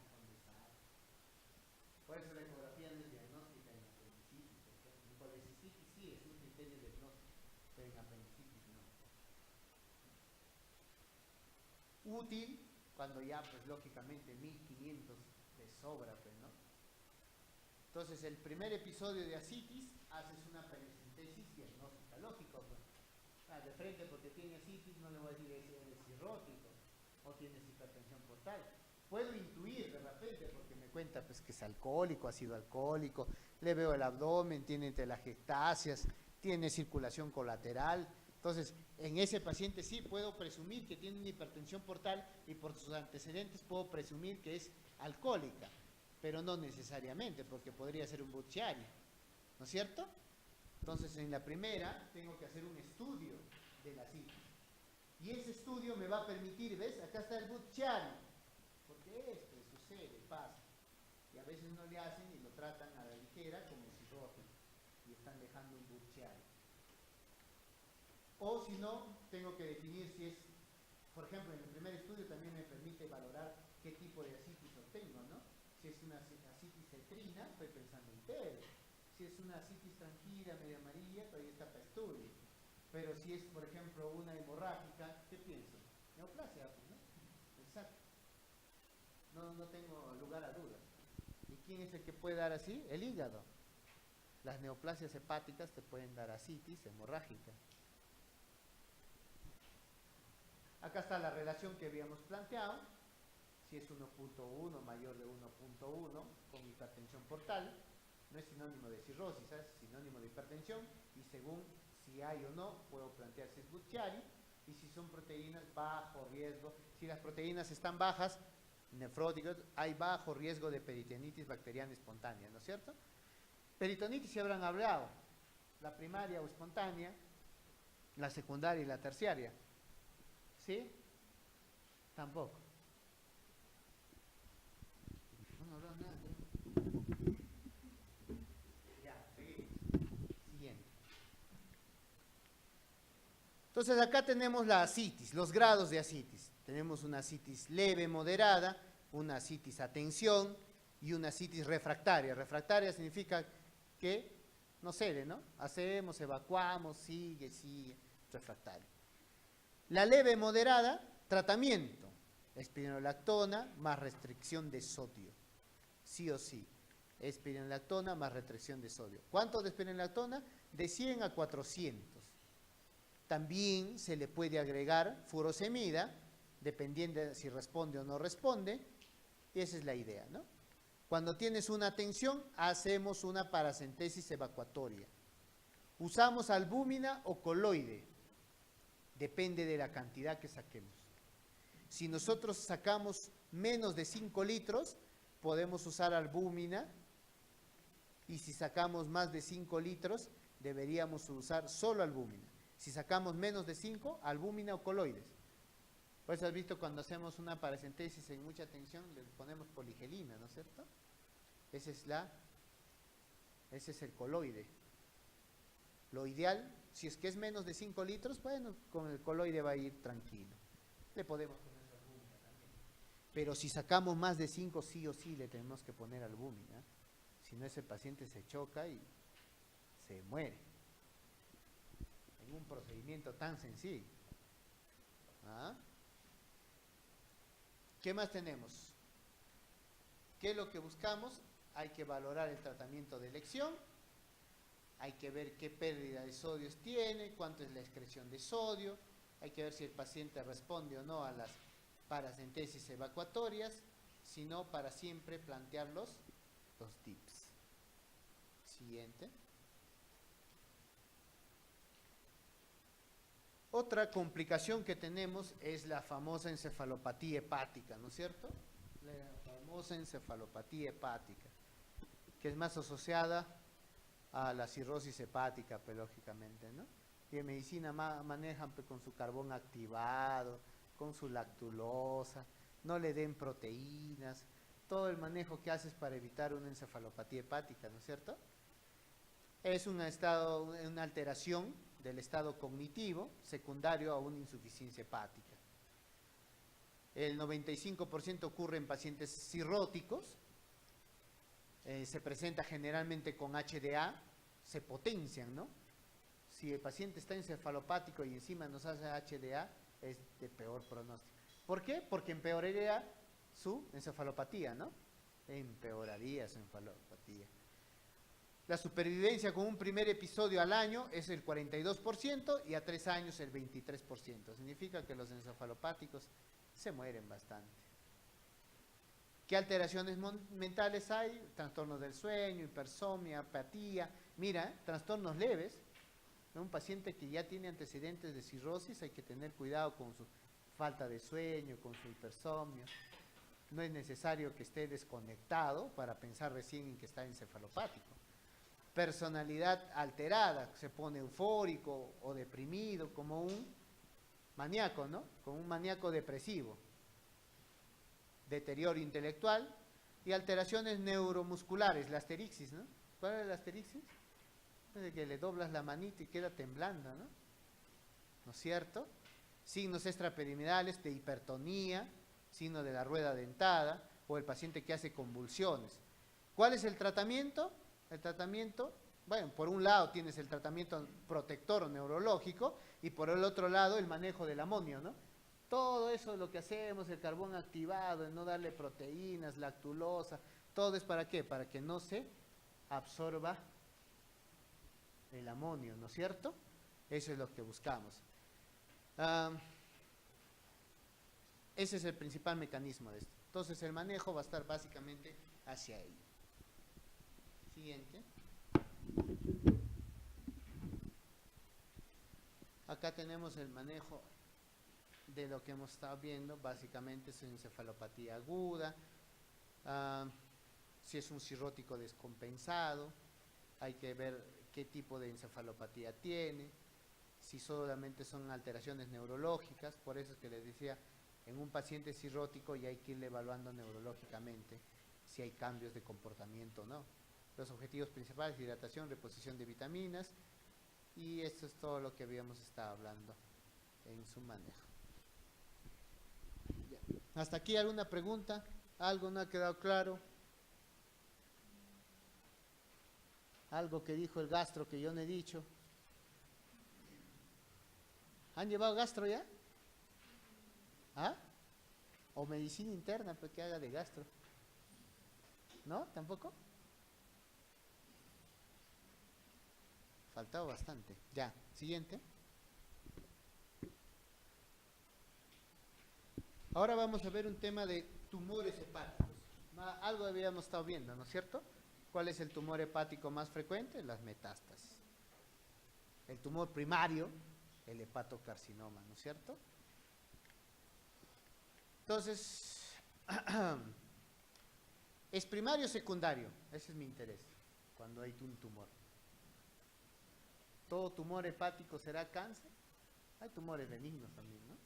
Por eso la ecografía no es diagnóstica en apendicitis, por ejemplo. En colecistitis sí es un criterio diagnóstico, pero en apendicitis no. Útil cuando ya, pues lógicamente, 1500 de sobra, pues, ¿no? Entonces, el primer episodio de asitis, haces una pericentesis diagnóstica, lógico, pues. De frente, porque tiene asitis, no le voy a decir es cirrótico o tienes hipertensión portal. Puedo intuir de repente, porque me cuenta pues que es alcohólico, ácido alcohólico, le veo el abdomen, tiene telangiectasias, tiene circulación colateral. Entonces, en ese paciente sí puedo presumir que tiene una hipertensión portal y por sus antecedentes puedo presumir que es alcohólica, pero no necesariamente, porque podría ser un Buchiari, ¿no es cierto? Entonces, en la primera tengo que hacer un estudio de la asitis. Y ese estudio me va a permitir, ¿ves? Acá está el Buchiari, porque esto sucede, pasa. Y a veces no le hacen y lo tratan a la ligera como cirrótico y están dejando un Buchiari. O si no, tengo que definir si es, por ejemplo, en el primer estudio también me permite valorar qué tipo de asitis obtengo, ¿no? Si es una asitis cetrina, estoy pensando en TED. Si es una asitis tranquila, media amarilla, todavía está para estudio. Pero si es, por ejemplo, una hemorrágica, ¿qué pienso? Neoplasia, ¿no? Exacto. No tengo lugar a dudas. ¿Y quién es el que puede dar así? El hígado. Las neoplasias hepáticas te pueden dar asitis hemorrágica. Acá está la relación que habíamos planteado. Si es 1.1 mayor de 1.1 con hipertensión portal, no es sinónimo de cirrosis, es sinónimo de hipertensión, y según si hay o no, puedo plantear si es Buchiari, y si son proteínas, bajo riesgo. Si las proteínas están bajas, nefróticos, hay bajo riesgo de peritonitis bacteriana espontánea, ¿no es cierto? Peritonitis se habrán hablado, la primaria o espontánea, la secundaria y la terciaria. ¿Sí? Tampoco. No hablado nada. Entonces acá tenemos la asitis, los grados de asitis. Tenemos una asitis leve, moderada, una asitis a tensión y una asitis refractaria. Refractaria significa que no cede, ¿no? Hacemos, evacuamos, sigue, refractaria. La leve moderada, tratamiento, espironolactona más restricción de sodio, sí o sí. Espironolactona más restricción de sodio. ¿Cuánto de espironolactona? De 100 a 400. También se le puede agregar furosemida, dependiendo de si responde o no responde, y esa es la idea, ¿no? Cuando tienes una tensión, hacemos una paracentesis evacuatoria. Usamos albúmina o coloide, depende de la cantidad que saquemos. Si nosotros sacamos menos de 5 litros, podemos usar albúmina, y si sacamos más de 5 litros, deberíamos usar solo albúmina. Si sacamos menos de 5, albúmina o coloides. Por eso has visto cuando hacemos una paracentesis en mucha tensión, le ponemos poligelina, ¿no es cierto? Ese es el coloide. Lo ideal, si es que es menos de 5 litros, bueno, con el coloide va a ir tranquilo. Le podemos poner albúmina también. Pero si sacamos más de 5, sí o sí le tenemos que poner albúmina. Si no, ese paciente se choca y se muere. En un procedimiento tan sencillo. ¿Ah? ¿Qué más tenemos? ¿Qué es lo que buscamos? Hay que valorar el tratamiento de elección, hay que ver qué pérdida de sodios tiene, cuánto es la excreción de sodio, hay que ver si el paciente responde o no a las paracentesis evacuatorias, si no, para siempre plantear los tips. Siguiente. Otra complicación que tenemos es la famosa encefalopatía hepática, ¿no es cierto? La famosa encefalopatía hepática, que es más asociada a la cirrosis hepática, lógicamente, ¿no? Y en medicina manejan con su carbón activado, con su lactulosa, no le den proteínas, todo el manejo que haces para evitar una encefalopatía hepática, ¿no es cierto? Es un estado, una alteración del estado cognitivo secundario a una insuficiencia hepática. El 95% ocurre en pacientes cirróticos, se presenta generalmente con HDA, se potencian, ¿no? Si el paciente está encefalopático y encima nos hace HDA, es de peor pronóstico. ¿Por qué? Porque empeoraría su encefalopatía, ¿no? Empeoraría su encefalopatía. La supervivencia con un primer episodio al año es el 42% y a 3 años el 23%. Significa que los encefalopáticos se mueren bastante. ¿Qué alteraciones mentales hay? Trastornos del sueño, hipersomnia, apatía. Mira, trastornos leves. Un paciente que ya tiene antecedentes de cirrosis, hay que tener cuidado con su falta de sueño, con su hipersomnio. No es necesario que esté desconectado para pensar recién en que está encefalopático. Personalidad alterada, se pone eufórico o deprimido, como un maníaco, ¿no? Como un maníaco depresivo. Deterioro intelectual y alteraciones neuromusculares, la asterixis, ¿no? ¿Cuál es la asterixis? Es que le doblas la manita y queda temblando, ¿no? ¿No es cierto? Signos extrapiramidales de hipertonía, signo de la rueda dentada, o el paciente que hace convulsiones. ¿Cuál es el tratamiento? El tratamiento, bueno, por un lado tienes el tratamiento protector neurológico y por el otro lado el manejo del amonio, ¿no? Todo eso es lo que hacemos, el carbón activado, el no darle proteínas, lactulosa, todo es ¿para qué? Para que no se absorba el amonio, ¿no es cierto? Eso es lo que buscamos. Ese es el principal mecanismo de esto. Entonces el manejo va a estar básicamente hacia ahí. Siguiente. Acá tenemos el manejo de lo que hemos estado viendo, básicamente es encefalopatía aguda, si es un cirrótico descompensado, hay que ver qué tipo de encefalopatía tiene, si solamente son alteraciones neurológicas, por eso es que les decía, en un paciente cirrótico ya hay que irle evaluando neurológicamente si hay cambios de comportamiento o no. Los objetivos principales: hidratación, reposición de vitaminas, y esto es todo lo que habíamos estado hablando en su manejo. ¿Hasta aquí alguna pregunta? ¿Algo no ha quedado claro? ¿Algo que dijo el gastro que yo no he dicho? ¿Han llevado gastro ya? ¿Ah? ¿O medicina interna, pues que haga de gastro? ¿No? ¿Tampoco? Faltaba bastante. Ya, siguiente. Ahora vamos a ver un tema de tumores hepáticos. Algo habíamos estado viendo, ¿no es cierto? ¿Cuál es el tumor hepático más frecuente? Las metástasis. El tumor primario, el hepatocarcinoma, ¿no es cierto? Entonces, ¿es primario o secundario? Ese es mi interés, cuando hay un tumor. ¿Todo tumor hepático será cáncer? Hay tumores benignos también, ¿no?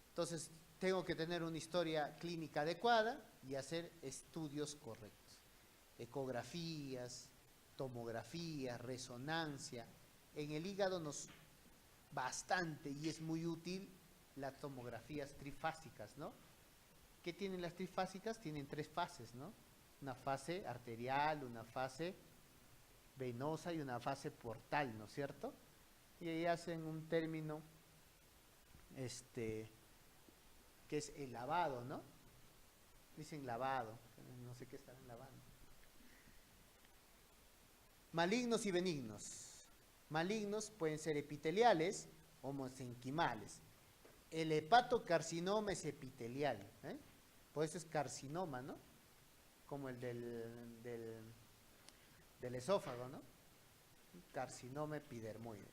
Entonces, tengo que tener una historia clínica adecuada y hacer estudios correctos. Ecografías, tomografías, resonancia. En el hígado nos bastante y es muy útil las tomografías trifásicas, ¿no? ¿Qué tienen las trifásicas? Tienen 3 fases, ¿no? Una fase arterial, una fase venosa y una fase portal, ¿no es cierto? Y ahí hacen un término, que es el lavado, ¿no? Dicen lavado, no sé qué están lavando. Malignos y benignos. Malignos pueden ser epiteliales o mesenquimales. El hepatocarcinoma es epitelial, ¿eh? Por eso es carcinoma, ¿no? Como el del esófago, ¿no? Carcinoma epidermoide.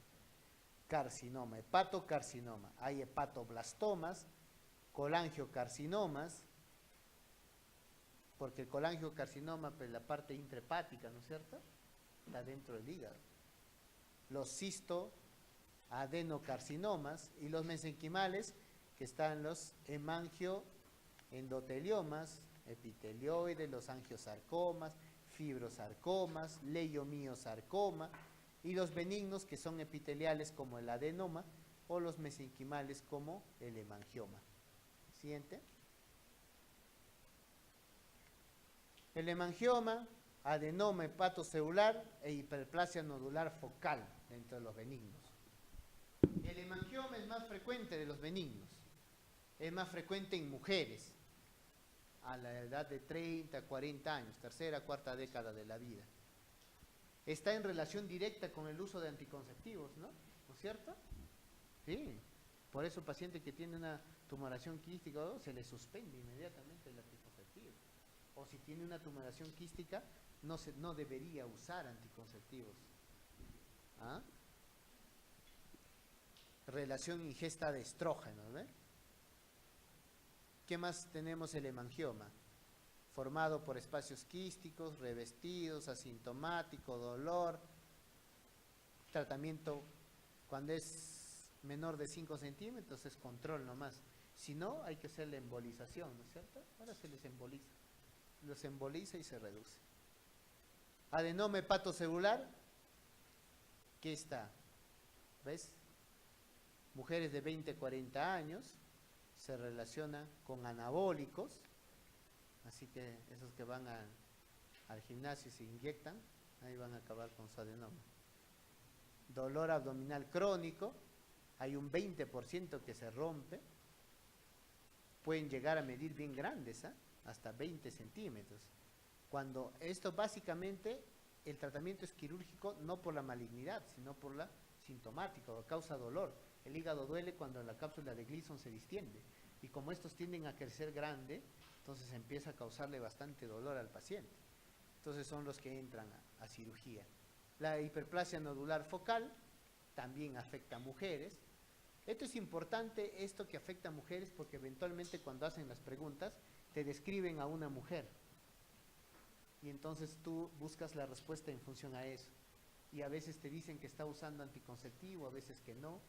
Carcinoma, hepatocarcinoma. Hay hepatoblastomas, colangiocarcinomas, porque el colangiocarcinoma, pues la parte intrahepática, ¿no es cierto? Está dentro del hígado. Los cistoadenocarcinomas y los mesenquimales, que están los hemangioendoteliomas, epitelioides, los angiosarcomas, fibrosarcomas, leiomiosarcoma, y los benignos, que son epiteliales como el adenoma, o los mesenquimales como el hemangioma. Siguiente. El hemangioma, adenoma hepatocelular e hiperplasia nodular focal dentro de los benignos. El hemangioma es más frecuente de los benignos, es más frecuente en mujeres a la edad de 30, 40 años, tercera, cuarta década de la vida. Está en relación directa con el uso de anticonceptivos, ¿no? ¿No es cierto? Sí. Por eso el paciente que tiene una tumoración quística se le suspende inmediatamente el anticonceptivo. O si tiene una tumoración quística, no debería usar anticonceptivos. ¿Ah? Relación ingesta de estrógenos, ¿ve? ¿Qué más tenemos? El hemangioma, formado por espacios quísticos, revestidos, asintomático, dolor, tratamiento cuando es menor de 5 centímetros es control nomás. Si no, hay que hacer la embolización, ¿no es cierto? Ahora se les emboliza. Los emboliza y se reduce. Adenoma hepatocelular, ¿qué está? ¿Ves? Mujeres de 20, 40 años, se relaciona con anabólicos, así que esos que van al gimnasio y se inyectan, ahí van a acabar con su adenoma. Dolor abdominal crónico, hay un 20% que se rompe, pueden llegar a medir bien grandes, ¿eh? Hasta 20 centímetros. Cuando esto básicamente, el tratamiento es quirúrgico no por la malignidad, sino por la sintomática, o causa dolor. El hígado duele cuando la cápsula de Gleason se distiende, y como estos tienden a crecer grande, entonces empieza a causarle bastante dolor al paciente. Entonces son los que entran a cirugía. La hiperplasia nodular focal también afecta a mujeres. Esto es importante, esto que afecta a mujeres, porque eventualmente cuando hacen las preguntas te describen a una mujer y entonces tú buscas la respuesta en función a eso, y a veces te dicen que está usando anticonceptivo, a veces que no,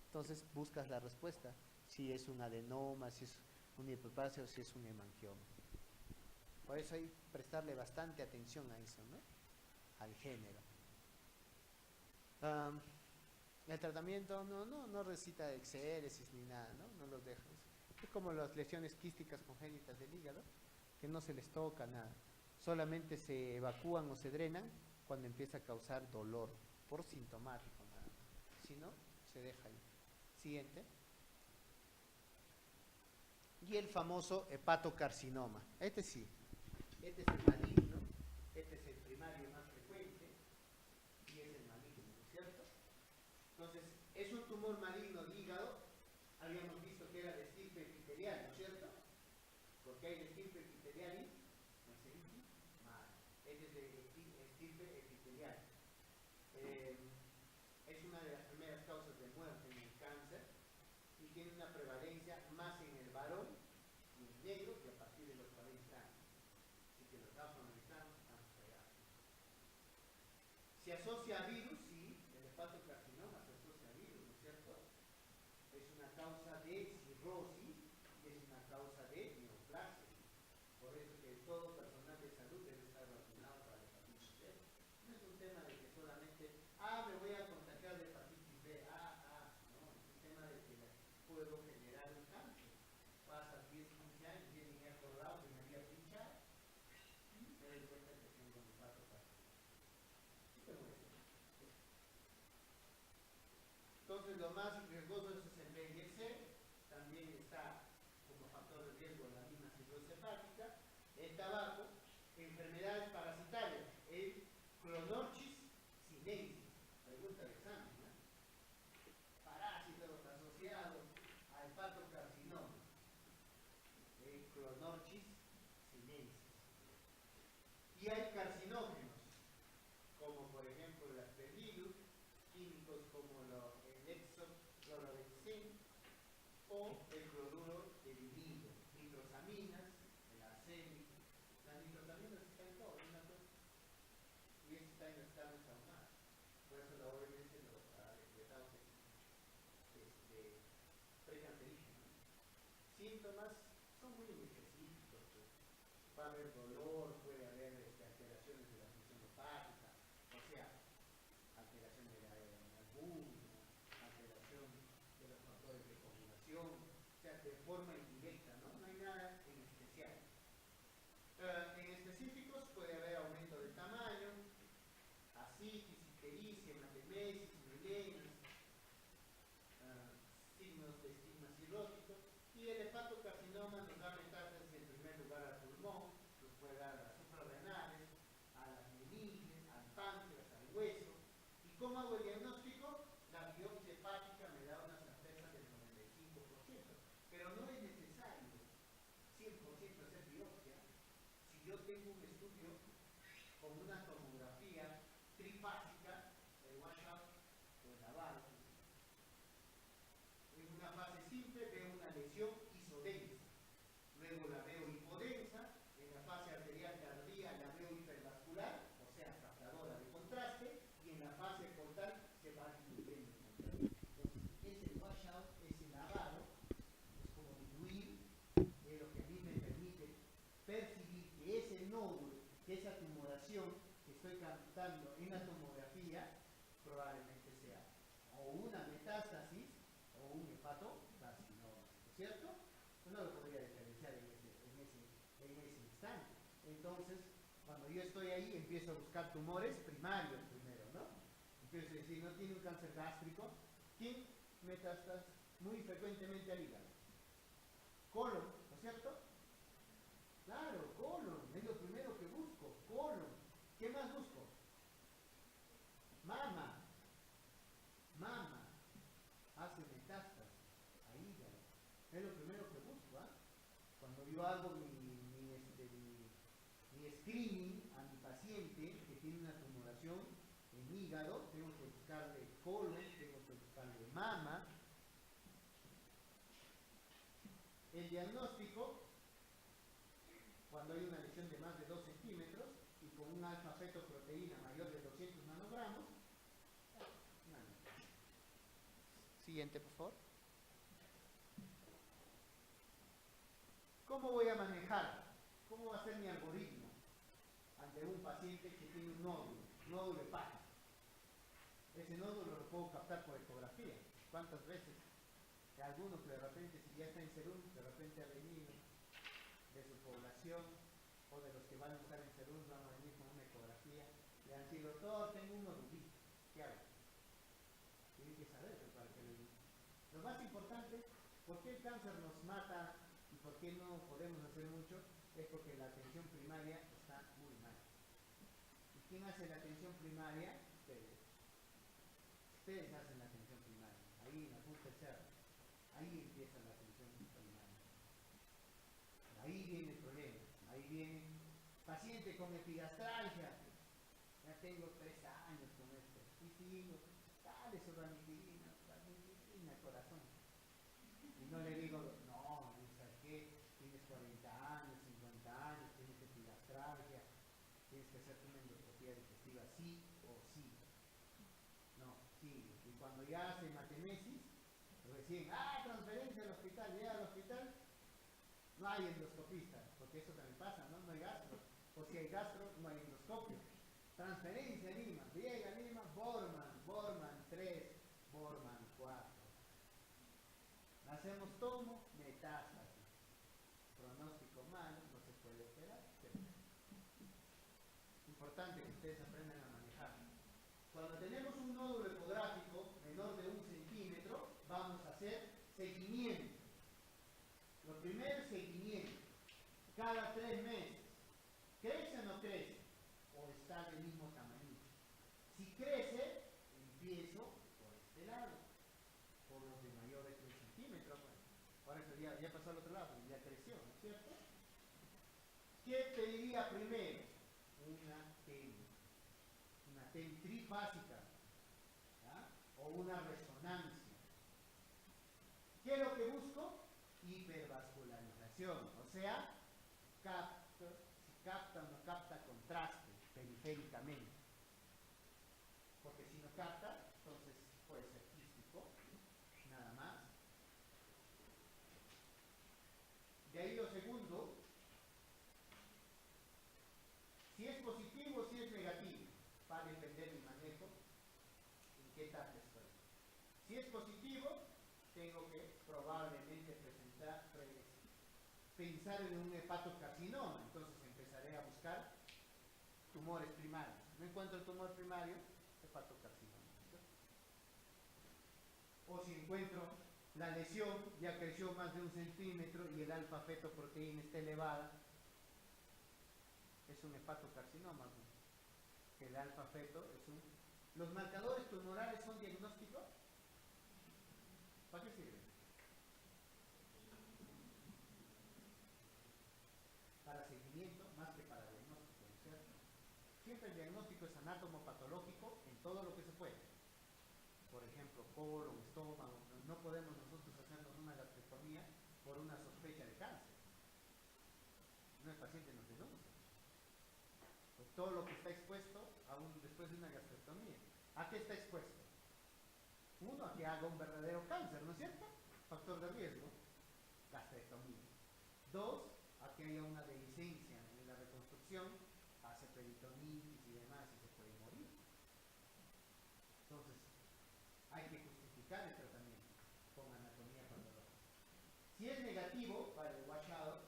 entonces buscas la respuesta, si es un adenoma, si es una hiperplasia o si es un hemangioma. Por eso hay que prestarle bastante atención a eso, ¿no? Al género. El tratamiento no recita exéresis ni nada, ¿no? No los deja. Es como las lesiones quísticas congénitas del hígado, que no se les toca nada. Solamente se evacúan o se drenan cuando empieza a causar dolor, por sintomático nada. Si no, se deja ahí. Siguiente. Y el famoso hepatocarcinoma. Este sí. Este es el maligno, este es el primario más frecuente y es el maligno, ¿no es cierto? Entonces, es un tumor maligno de hígado. Habíamos visto que era de estirpe epitelial, ¿no es cierto? Porque hay de estirpe epitelial y este es de estirpe epitelial. Es una de las primeras causas de muerte en el cáncer y tiene una prevalencia más en el varón y en negro y a partir de los 40 años. Así que los afroamericanos están fregados. Se asocia a virus, sí, el hepatocarcinoma se asocia a virus, ¿no es cierto? Es una causa de cirrosis y es una causa de neoplasia. Por eso que todo personal de salud debe estar vacunado para la hepatitis C. No es un tema de que solamente, me voy a contagiar de hepatitis B, no, es un tema de que puedo generar un cáncer. Pasas 10, 15 años, vienen ya colgados y me voy a pinchar, me doy cuenta que tengo un hepatocarcinoma. Entonces, lo más riesgoso es el VIH, también está como factor de riesgo la misma cirrosis hepática, el tabaco, enfermedades parasitarias, el Clonorchis sinensis, pregunta de examen, ¿no? Parásitos asociados a hepatocarcinoma, el Clonorchis sinensis. Y hay carcinógenos, como por ejemplo el aspergillus, químicos como el hexoclorohexeno o el cloruro de vinilo, nitrosaminas, el arsénico. Las nitrosaminas están en todo, ¿no? Y esto está en las carnes ahumadas. Por eso la OMS lo ha decretado precancerígeno. Síntomas son muy inespecíficos, pues. Va a haber dolor, puede haber alteraciones de la función hepática, o sea, alteración de la albúmina, alteración de los factores de coagulación, o sea, de forma indirecta, ¿no? No hay nada en especial. En específico ictericia, hematemesis, melenas, signos de estigma cirrótico, y el hepatocarcinoma nos da metástasis en primer lugar al pulmón, nos puede dar a las suprarrenales, a las meninges, al páncreas, al hueso. ¿Y cómo hago el diagnóstico? La biopsia hepática me da una certeza del 95%, pero no es necesario 100% hacer biopsia. Si yo tengo un estudio con una tomografía trifásica, el washout o el lavado, en una fase simple veo una lesión isodensa, luego la veo hipodensa, en la fase arterial tardía la veo hipervascular, o sea, captadora de contraste, y en la fase portal se va diluyendo el contraste. Entonces, ese washout, ese lavado, es como diluir, es lo que a mí me permite percibir que ese nódulo, que esa tumoración que estoy captando en la tomografía, probablemente sea o una metástasis o un hepatocarcinoma, ¿no es cierto? Pues no lo podría diferenciar en ese instante. Entonces, cuando yo estoy ahí, empiezo a buscar tumores primarios primero, ¿no? Empiezo a decir, no tiene un cáncer gástrico, ¿quién metástasis muy frecuentemente al hígado? Colon, ¿no es cierto? Claro, colon, es lo primero que busco, colon. ¿Qué más busco? Mama, mama, hace metástasis a hígado. Es lo primero que busco, ¿ah? Cuando yo hago mi screening a mi paciente que tiene una tumoración en hígado, tengo que buscarle colon, tengo que buscarle mama. El diagnóstico, cuando hay una lesión de más de 2 centímetros y con un alfa fetoproteína mayor de 200 nanogramos. Siguiente, por favor. ¿Cómo voy a manejar? ¿Cómo va a ser mi algoritmo ante un paciente que tiene un nódulo hepático? Ese nódulo lo puedo captar por ecografía. ¿Cuántas veces? Que alguno que de repente, si ya está en Serum, de repente ha venido de su población o de los que van a estar en Serum, van a venir con una ecografía, le han dicho, doctor, tengo un nodulito, ¿qué hago? Tienen que saber para que lo más importante, ¿por qué el cáncer nos mata y por qué no podemos hacer mucho? Es porque la atención primaria está muy mal. ¿Y quién hace la atención primaria? Ustedes. Ustedes hacen la atención primaria, ahí en la punta del cerro. Ahí empieza la atención primaria. Ahí viene el problema. Ahí viene paciente con epigastralgia. Ya tengo 3 años con esto. Y sigo, dale su ranitidina, corazón. Y no le digo, no, ¿sabes qué? Tienes 40 años, 50 años, tienes epigastralgia, tienes que hacerte una endoscopía digestiva sí o sí. No, sí. Y cuando ya hace hematemesis, recién, transferencia al hospital, llega al hospital, no hay endoscopista, porque eso también pasa, ¿no? No hay gastro. O si hay gastro, no hay endoscopio. Transferencia a Lima, llega a Lima, Borman 3, Borman 4. Hacemos tomo, metástasis. Pronóstico malo, no se puede operar. Importante que ustedes aprendan a manejar. Cuando tenemos un nódulo ecográfico menor de 1 centímetro, vamos a hacer seguimiento. Lo primero, seguimiento. Cada 3 meses. ¿Crece o no crece? ¿O está del mismo tamaño? Si crece, empiezo por este lado, por los de mayor de 3 centímetros. Por eso ya pasó al otro lado, ya creció, ¿no es cierto? ¿Qué pediría primero? Una TEM trifásica, ¿ya? O una resonancia. ¿Qué es lo que busco? Hipervascularización, o sea, si capta o no capta contraste periféricamente. Porque si no capta, entonces puede ser quístico, nada más. De ahí lo segundo, si es positivo o si es negativo, va a depender mi manejo, en qué etapa estoy. Si es positivo, tengo que probablemente pensar en un hepatocarcinoma, entonces empezaré a buscar tumores primarios. No encuentro el tumor primario, hepatocarcinoma. si encuentro la lesión, ya creció más de 1 centímetro y el alfa-fetoproteína está elevada, es un hepatocarcinoma, ¿no? El alfa-feto es un... ¿Los marcadores tumorales son diagnósticos? ¿Para qué sirven? Para seguimiento más que para diagnóstico, ¿no es cierto? Siempre el diagnóstico es anátomo-patológico en todo lo que se puede. Por ejemplo, colon, estómago. No podemos nosotros hacernos una gastrectomía por una sospecha de cáncer. No, el paciente nos denuncia. Pues todo lo que está expuesto aún después de una gastrectomía. ¿A qué está expuesto? Uno, a que haga un verdadero cáncer, ¿no es cierto? Factor de riesgo, gastrectomía. Dos, a que haya una dehiscencia en la reconstrucción, hace peritonitis y demás y se puede morir. Entonces, hay que justificar el tratamiento con anatomía patológica. Si es negativo para el washout,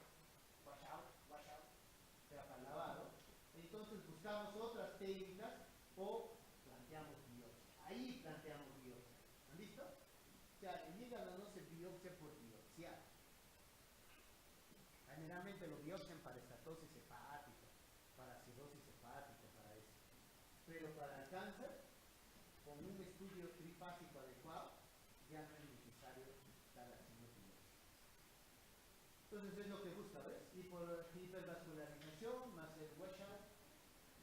sea para el lavado, entonces buscamos otras técnicas o planteamos biopsia. Ahí planteamos biopsia. ¿Han visto? O sea, el hígado no se biopsia por biopsiar. Generalmente lo biopsian para estatosis hepática, para cirrosis hepática, para eso. Pero para el cáncer, con un estudio trifásico adecuado, ya no es necesario estar haciendo biopsia. Entonces es lo que busca, ¿ves? Hipervascularización más el washout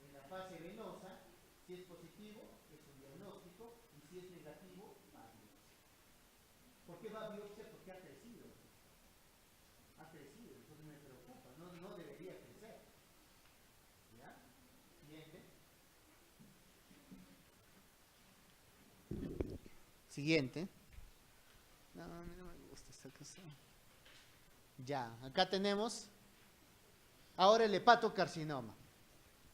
en la fase venosa. Si es positivo, es un diagnóstico, y si es negativo, va a biopsia. ¿Por qué va a biopsia? Porque ha crecido. Ha crecido, entonces me preocupa, no debería crecer. ¿Ya? Siguiente. No, a mí no me gusta esta cosa. Ya, acá tenemos ahora el hepatocarcinoma.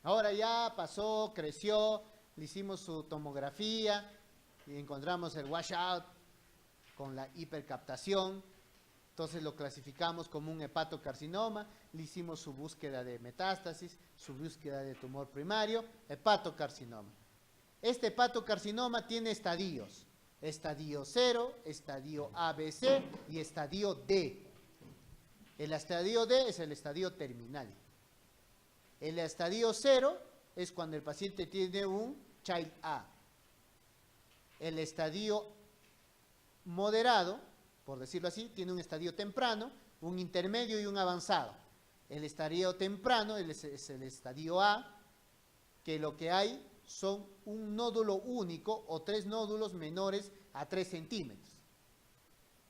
Ahora ya pasó, creció, le hicimos su tomografía y encontramos el washout con la hipercaptación. Entonces lo clasificamos como un hepatocarcinoma, le hicimos su búsqueda de metástasis, su búsqueda de tumor primario, hepatocarcinoma. Este hepatocarcinoma tiene estadios, estadio 0, estadio ABC y estadio D. El estadio D es el estadio terminal. El estadio 0 es cuando el paciente tiene un Child A. El estadio moderado, por decirlo así, tiene un estadio temprano, un intermedio y un avanzado. El estadio temprano es el estadio A, que lo que hay son un nódulo único o 3 nódulos menores a 3 centímetros.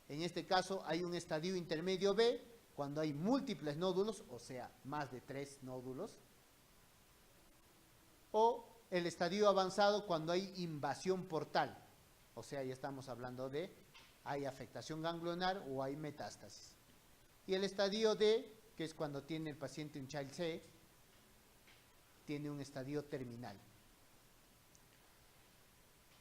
En este caso hay un estadio intermedio B, cuando hay múltiples nódulos, o sea, más de 3 nódulos, o el estadio avanzado cuando hay invasión portal, o sea, ya estamos hablando de hay afectación ganglionar o hay metástasis. Y el estadio D, que es cuando tiene el paciente un Child C, tiene un estadio terminal.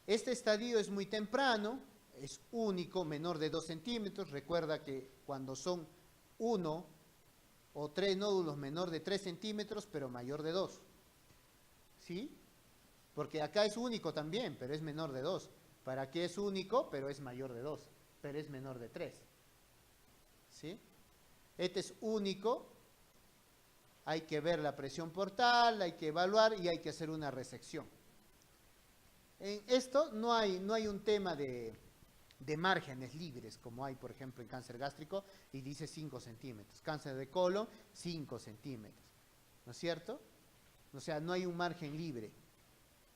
Este estadio es muy temprano, es único, menor de 2 centímetros. Recuerda que cuando son 1 o 3 nódulos menor de 3 centímetros, pero mayor de 2. ¿Sí? Porque acá es único también, pero es menor de 2. Para aquí es único, pero es mayor de 2, pero es menor de 3. ¿Sí? Este es único, hay que ver la presión portal, hay que evaluar y hay que hacer una resección. En esto no hay un tema de márgenes libres, como hay, por ejemplo, en cáncer gástrico, y dice 5 centímetros. Cáncer de colon, 5 centímetros. ¿No es cierto? O sea, no hay un margen libre.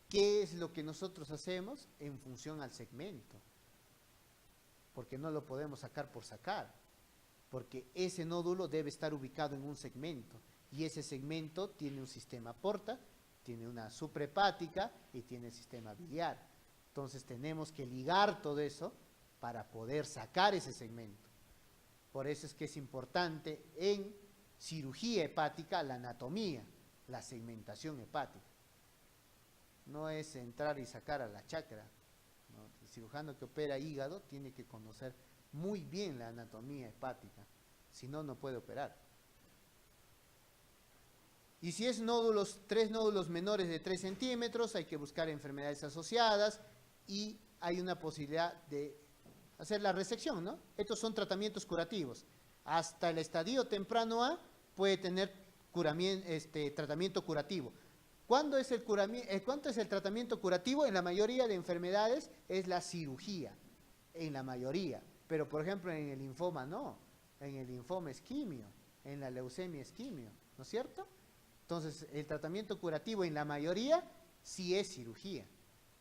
¿Qué es lo que nosotros hacemos? En función al segmento. Porque no lo podemos sacar por sacar. Porque ese nódulo debe estar ubicado en un segmento. Y ese segmento tiene un sistema porta, tiene una suprahepática y tiene el sistema biliar. Entonces tenemos que ligar todo eso para poder sacar ese segmento. Por eso es que es importante en cirugía hepática la anatomía, la segmentación hepática. No es entrar y sacar a la chacra, ¿no? El cirujano que opera hígado tiene que conocer muy bien la anatomía hepática, si no, no puede operar. Y si es nódulos, 3 nódulos menores de 3 centímetros, hay que buscar enfermedades asociadas y hay una posibilidad de hacer la resección, ¿no? Estos son tratamientos curativos. Hasta el estadio temprano A puede tener tratamiento curativo. ¿Cuándo es ¿cuánto es el tratamiento curativo? En la mayoría de enfermedades es la cirugía, en la mayoría. Pero, por ejemplo, en el linfoma no. En el linfoma es quimio, en la leucemia es quimio, ¿no es cierto? Entonces, el tratamiento curativo en la mayoría sí es cirugía.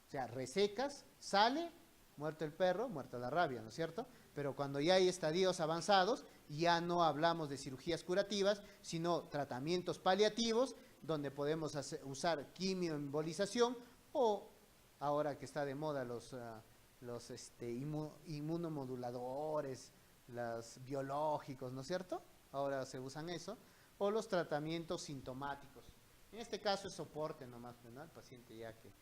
O sea, resecas, sale, muerto el perro, muerta la rabia, ¿no es cierto? Pero cuando ya hay estadios avanzados, ya no hablamos de cirugías curativas, sino tratamientos paliativos, donde podemos usar quimioembolización o, ahora que está de moda los inmunomoduladores, los biológicos, ¿no es cierto? Ahora se usan eso, o los tratamientos sintomáticos. En este caso es soporte nomás, ¿no? El paciente ya que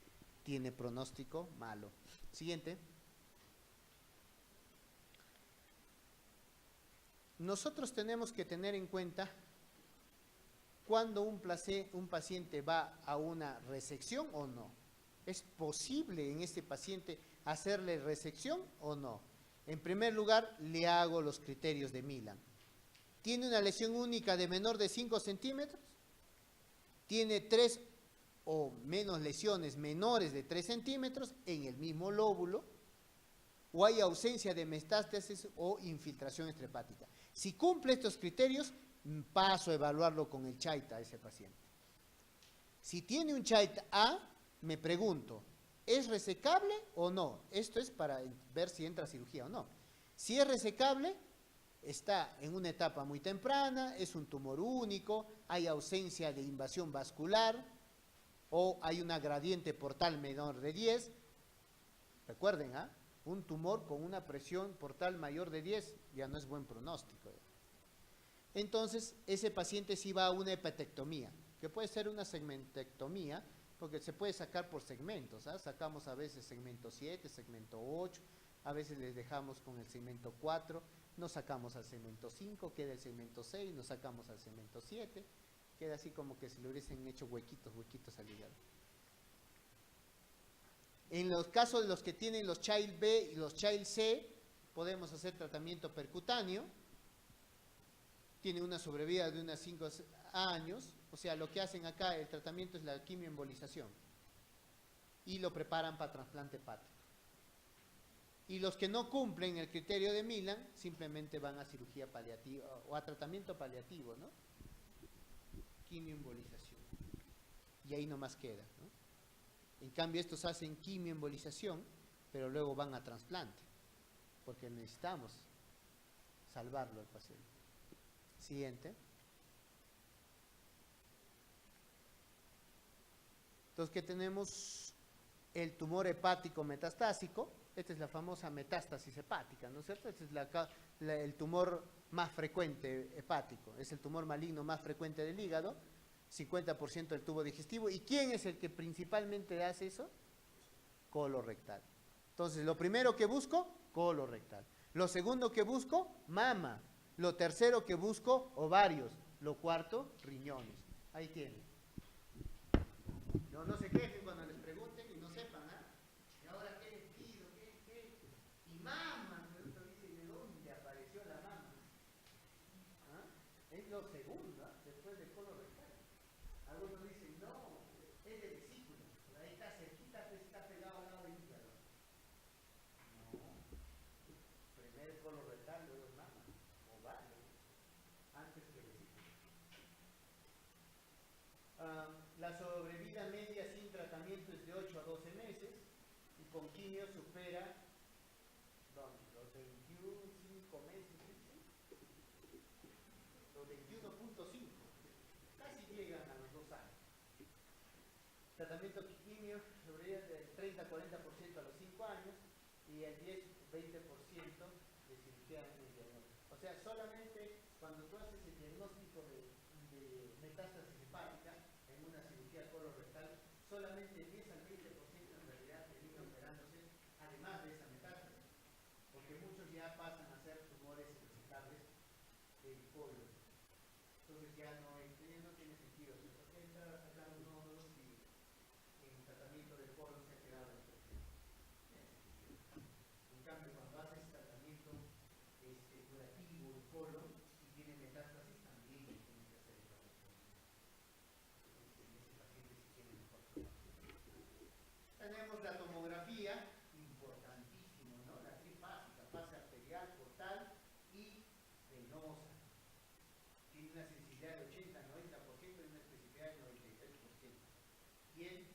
tiene pronóstico malo. Siguiente. Nosotros tenemos que tener en cuenta cuando un paciente va a una resección o no. ¿Es posible en este paciente hacerle resección o no? En primer lugar, le hago los criterios de Milan. ¿Tiene una lesión única de menor de 5 centímetros? ¿Tiene 3 o menos lesiones menores de 3 centímetros en el mismo lóbulo? ¿O hay ausencia de metástasis o infiltración extrahepática? Si cumple estos criterios, paso a evaluarlo con el CHAIT a ese paciente. Si tiene un CHAIT A, me pregunto, ¿es resecable o no? Esto es para ver si entra a cirugía o no. Si es resecable, está en una etapa muy temprana, es un tumor único, hay ausencia de invasión vascular o hay una gradiente portal menor de 10. Recuerden, un tumor con una presión portal mayor de 10 ya no es buen pronóstico. Entonces, ese paciente sí va a una hepatectomía, que puede ser una segmentectomía, porque se puede sacar por segmentos. Sacamos a veces segmento 7, segmento 8, a veces les dejamos con el segmento 4, nos sacamos al segmento 5, queda el segmento 6, nos sacamos al segmento 7, queda así como que se le hubiesen hecho huequitos al hígado. En los casos de los que tienen los Child B y los Child C, podemos hacer tratamiento percutáneo, tiene una sobrevida de unos 5 años, o sea, lo que hacen acá, el tratamiento es la quimioembolización, y lo preparan para trasplante hepático. Y los que no cumplen el criterio de Milan, simplemente van a cirugía paliativa, o a tratamiento paliativo, ¿no? Quimioembolización. Y ahí nomás queda, ¿no? En cambio, estos hacen quimioembolización, pero luego van a trasplante, porque necesitamos salvarlo al paciente. Siguiente. Entonces, ¿qué tenemos? El tumor hepático metastásico. Esta es la famosa metástasis hepática, ¿no es cierto? Este es el tumor más frecuente hepático. Es el tumor maligno más frecuente del hígado, 50% del tubo digestivo. ¿Y quién es el que principalmente hace eso? Colorectal. Entonces, lo primero que busco, colorectal. Lo segundo que busco, mama. Lo tercero que busco, ovarios. Lo cuarto, riñones. Ahí tienen. No se quejen cuando les pregunten y no sepan, ¿y ahora qué les pido? ¿Qué? Y mama. Otro dice, ¿de dónde apareció la mama? Es lo segundo, después del colorectal. Algunos dicen, no, es de vesícula. Por ahí está cerquita, está pegado al lado del hígado. No. Primero colorectal, luego mama. Ovario. Antes que vesícula. La sobrevida media sin tratamiento es de 8 a 12 meses y con quimio supera los 25 meses, los 21.5, casi llegan a los 2 años. Tratamiento quimio sobrevida del 30-40% a los 5 años y el 10-20% de cirugía en el diagnóstico. O sea, solamente cuando tú haces el diagnóstico de metástasis hepática en una cirugía colorectal, solamente el 10 al 20% en realidad termina operándose, además de esa metástasis, porque muchos ya pasan a ser tumores irresectables del colon. Entonces ya no tiene sentido, porque entrar a sacar un nódulo si en el tratamiento del colon se ha quedado en perfecto. En cambio, cuando haces tiene una sensibilidad de 80-90% y una especificidad de 93%. Y el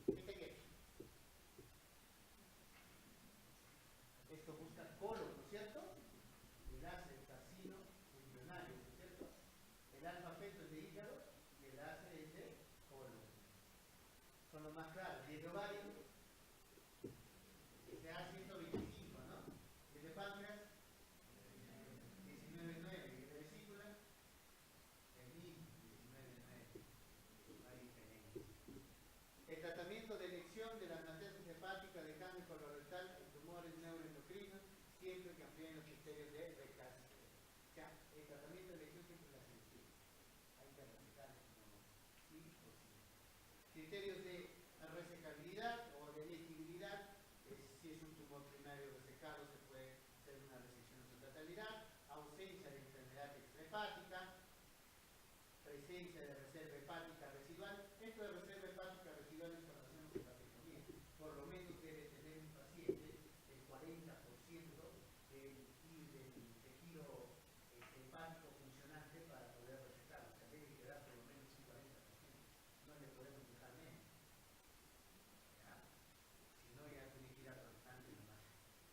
¿qué te queda? Esto busca colon, ¿no es cierto? El ACE, el casino, embrionario, ¿no es cierto? El alfa feto es de hígado y el ACE es de colon. Son los más claros. Y el de ovario, que sea 125, ¿no? Y el de páncreas, 19,9. Y el de vesícula, el mismo, 19,9. No hay diferencia. El tratamiento de elección de la anamnesis hepática de cáncer colorectal en tumores neuroendocrinos, siempre que amplíen los criterios de reclasificación. O sea, el tratamiento de elección siempre es la selección. Hay que respetar, no sí o sí. Criterios de resecabilidad o de elegibilidad, si es un tumor primario resecado, se puede hacer una resección en su totalidad. Ausencia de enfermedad extrahepática, presencia de reserva hepática residual. Esto de reserva hepática residual es cuando hacemos hepatectomía. Por lo menos debe tener un paciente el 40% del tejido hepático funcionante para poder resectarlo. O sea, debe quedar por lo menos un 40%. No le podemos dejar menos. ¿Ya? Si no, ya tiene que ir a trasplante nomás.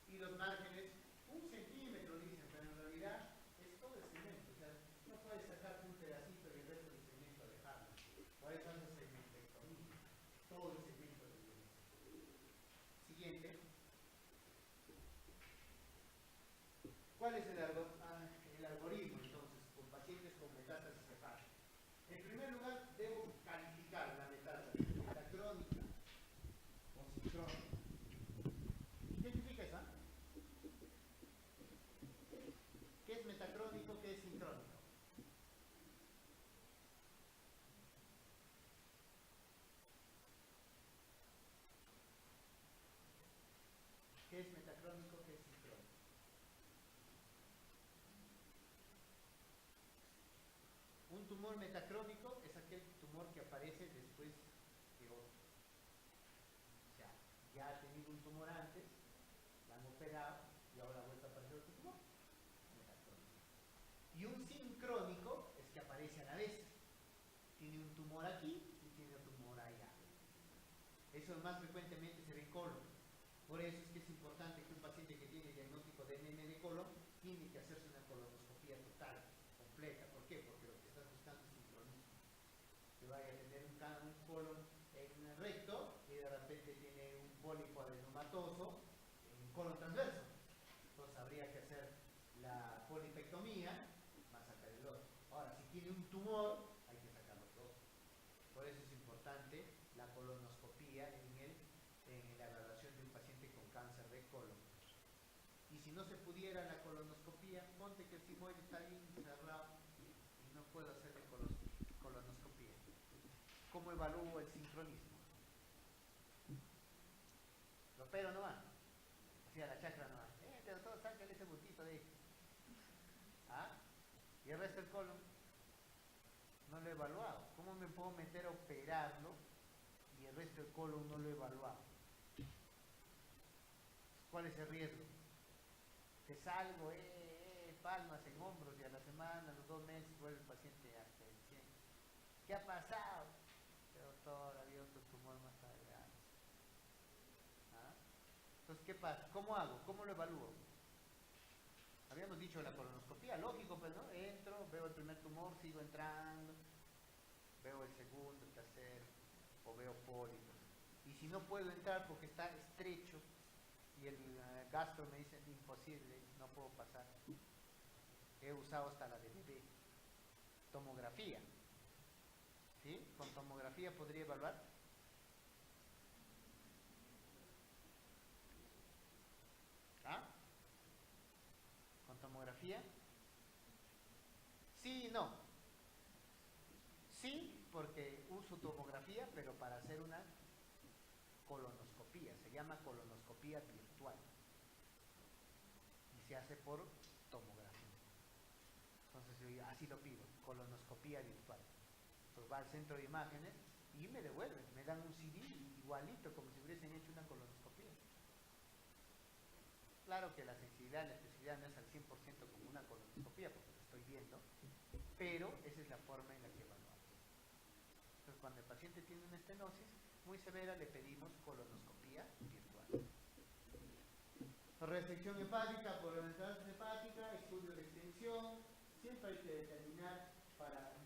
Y los márgenes, 1 centímetro dicen, pero en realidad es todo el segmento. O sea, no puedes sacarte un pedacito y el resto del segmento dejarlo. Por eso haces segmentectomía. Todo el segmento de bienes. Siguiente. ¿Cuál es el algoritmo entonces con pacientes con metástasis hepática? En primer lugar, debo calificar la metástasis, metacrónica o sincrónica. ¿Qué significa eso? ¿Qué es metacrónico? ¿Qué es sincrónico? ¿Qué es metacrónico? ¿Qué es sincrónico? Un tumor metacrónico es aquel tumor que aparece después de otro. O sea, ya ha tenido un tumor antes, la han operado y ahora ha vuelto a aparecer otro tumor. Metacrónico. Y un sincrónico es que aparece a la vez. Tiene un tumor aquí y tiene otro tumor allá. Eso más frecuentemente se ve en colon. Por eso es que es importante que un paciente que tiene diagnóstico de MM de colon tiene que hacerse una colonoscopia total, completa. ¿Por qué? Porque lo que estás buscando es sincronismo. Que vaya a tener un colon en recto y de repente tiene un pólipo adenomatoso en colon transverso. Entonces habría que hacer la polipectomía más sacar el otro. Ahora, si tiene un tumor, hay que sacar los dos. Por eso es importante la colonoscopía en la evaluación de un paciente con cáncer de colon. Y si no se pudiera la colonoscopía, ponte que el sigmoide está ahí cerrado y no puedo hacerle colonoscopía. ¿Cómo evalúo el sincronismo? Lo opero nomás. Así a la chacra nomás. Doctor, sácale ese bultito de ahí. ¿Ah? ¿Y el resto del colon? No lo he evaluado. ¿Cómo me puedo meter a operarlo y el resto del colon no lo he evaluado? ¿Cuál es el riesgo? Que salgo, palmas en hombros y a la semana, a los 2 meses vuelve el paciente hasta el 100. ¿Qué ha pasado? Doctor, había otro tumor más adelante. ¿Ah? Entonces, ¿qué pasa? ¿Cómo hago? ¿Cómo lo evalúo? Habíamos dicho la colonoscopía, lógico, pues, ¿no? Entro, veo el primer tumor, sigo entrando, veo el segundo, el tercero, o veo pólipos. Y si no puedo entrar porque está estrecho y el gastro me dice imposible, no puedo pasar. He usado hasta la de bebé. Tomografía. ¿Sí? Con tomografía podría evaluar. ¿Ah? ¿Con tomografía? Sí y no. Sí, porque uso tomografía, pero para hacer una colonoscopía. Se llama colonoscopía virtual. Y se hace por tomografía. Entonces, así lo pido, colonoscopía virtual. Entonces va al centro de imágenes y me devuelven, me dan un CD igualito como si hubiesen hecho una colonoscopía. Claro que la sensibilidad y la especificidad no es al 100% como una colonoscopía, porque lo estoy viendo, pero esa es la forma en la que evaluamos. Entonces, cuando el paciente tiene una estenosis muy severa, le pedimos colonoscopía virtual. Resección hepática por metástasis hepática, estudio de extensión, siempre hay que determinar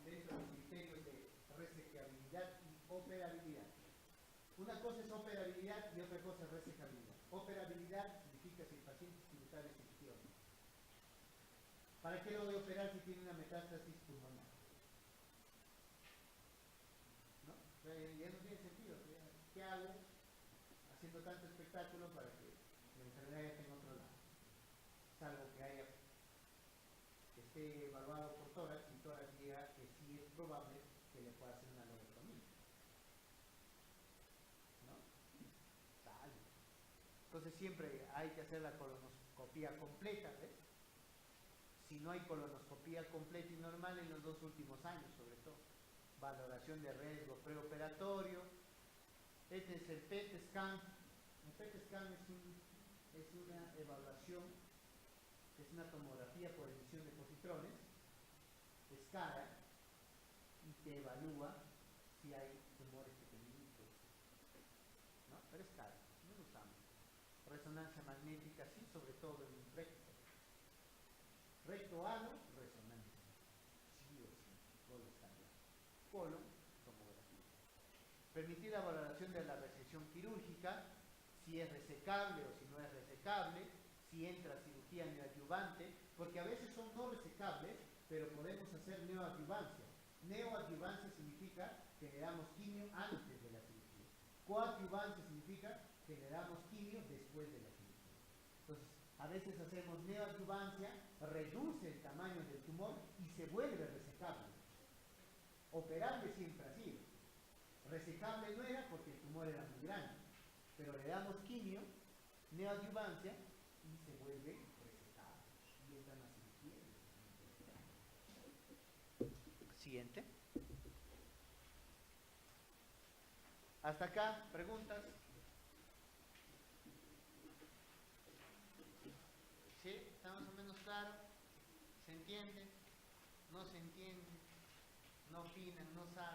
dentro de los criterios de resecabilidad y operabilidad. Una cosa es operabilidad y otra cosa es resecabilidad. Operabilidad significa si el paciente es tributario efectivo. ¿Para qué lo voy a operar si tiene una metástasis pulmonar? ¿No? Ya no tiene sentido. ¿Qué hago haciendo tanto espectáculo para que la enfermedad ya esté en otro lado? Salvo que esté evaluado por tórax y tórax diga que sí es probable que le pueda hacer una lobectomía. ¿No? Salvo. Entonces siempre hay que hacer la colonoscopía completa, ¿ves? Si no hay colonoscopía completa y normal en los 2 últimos años, sobre todo. Valoración de riesgo preoperatorio. Este es el PET scan. El PET scan es una evaluación, es una tomografía por emisión de positrones, es cara y te evalúa si hay tumores pequeñitos, ¿no? Pero es cara, no lo usamos. Resonancia magnética sí, sobre todo en un recto. Recto ano, resonancia. Sí o sí, todo está bien. Colon, tomografía. Permitir la valoración de la resección quirúrgica, si es resecable o si no es resecable, si entra cirugía neoadyuvante, porque a veces son no resecables, pero podemos hacer neoadyuvancia. Neoadyuvancia significa que le damos quimio antes de la cirugía. Coadyuvancia significa que le damos quimio después de la cirugía. Entonces, a veces hacemos neoadyuvancia, reduce el tamaño del tumor y se vuelve resecable. Operable siempre ha sido. Resecable no era porque el tumor era muy grande, pero le damos quimio, neoadyuvancia y se vuelve resecable. Y entra en la cirugía. Siguiente. Hasta acá, preguntas. ¿Sí? ¿Está más o menos claro? ¿Se entiende? ¿No se entiende? ¿No opinan? ¿No saben?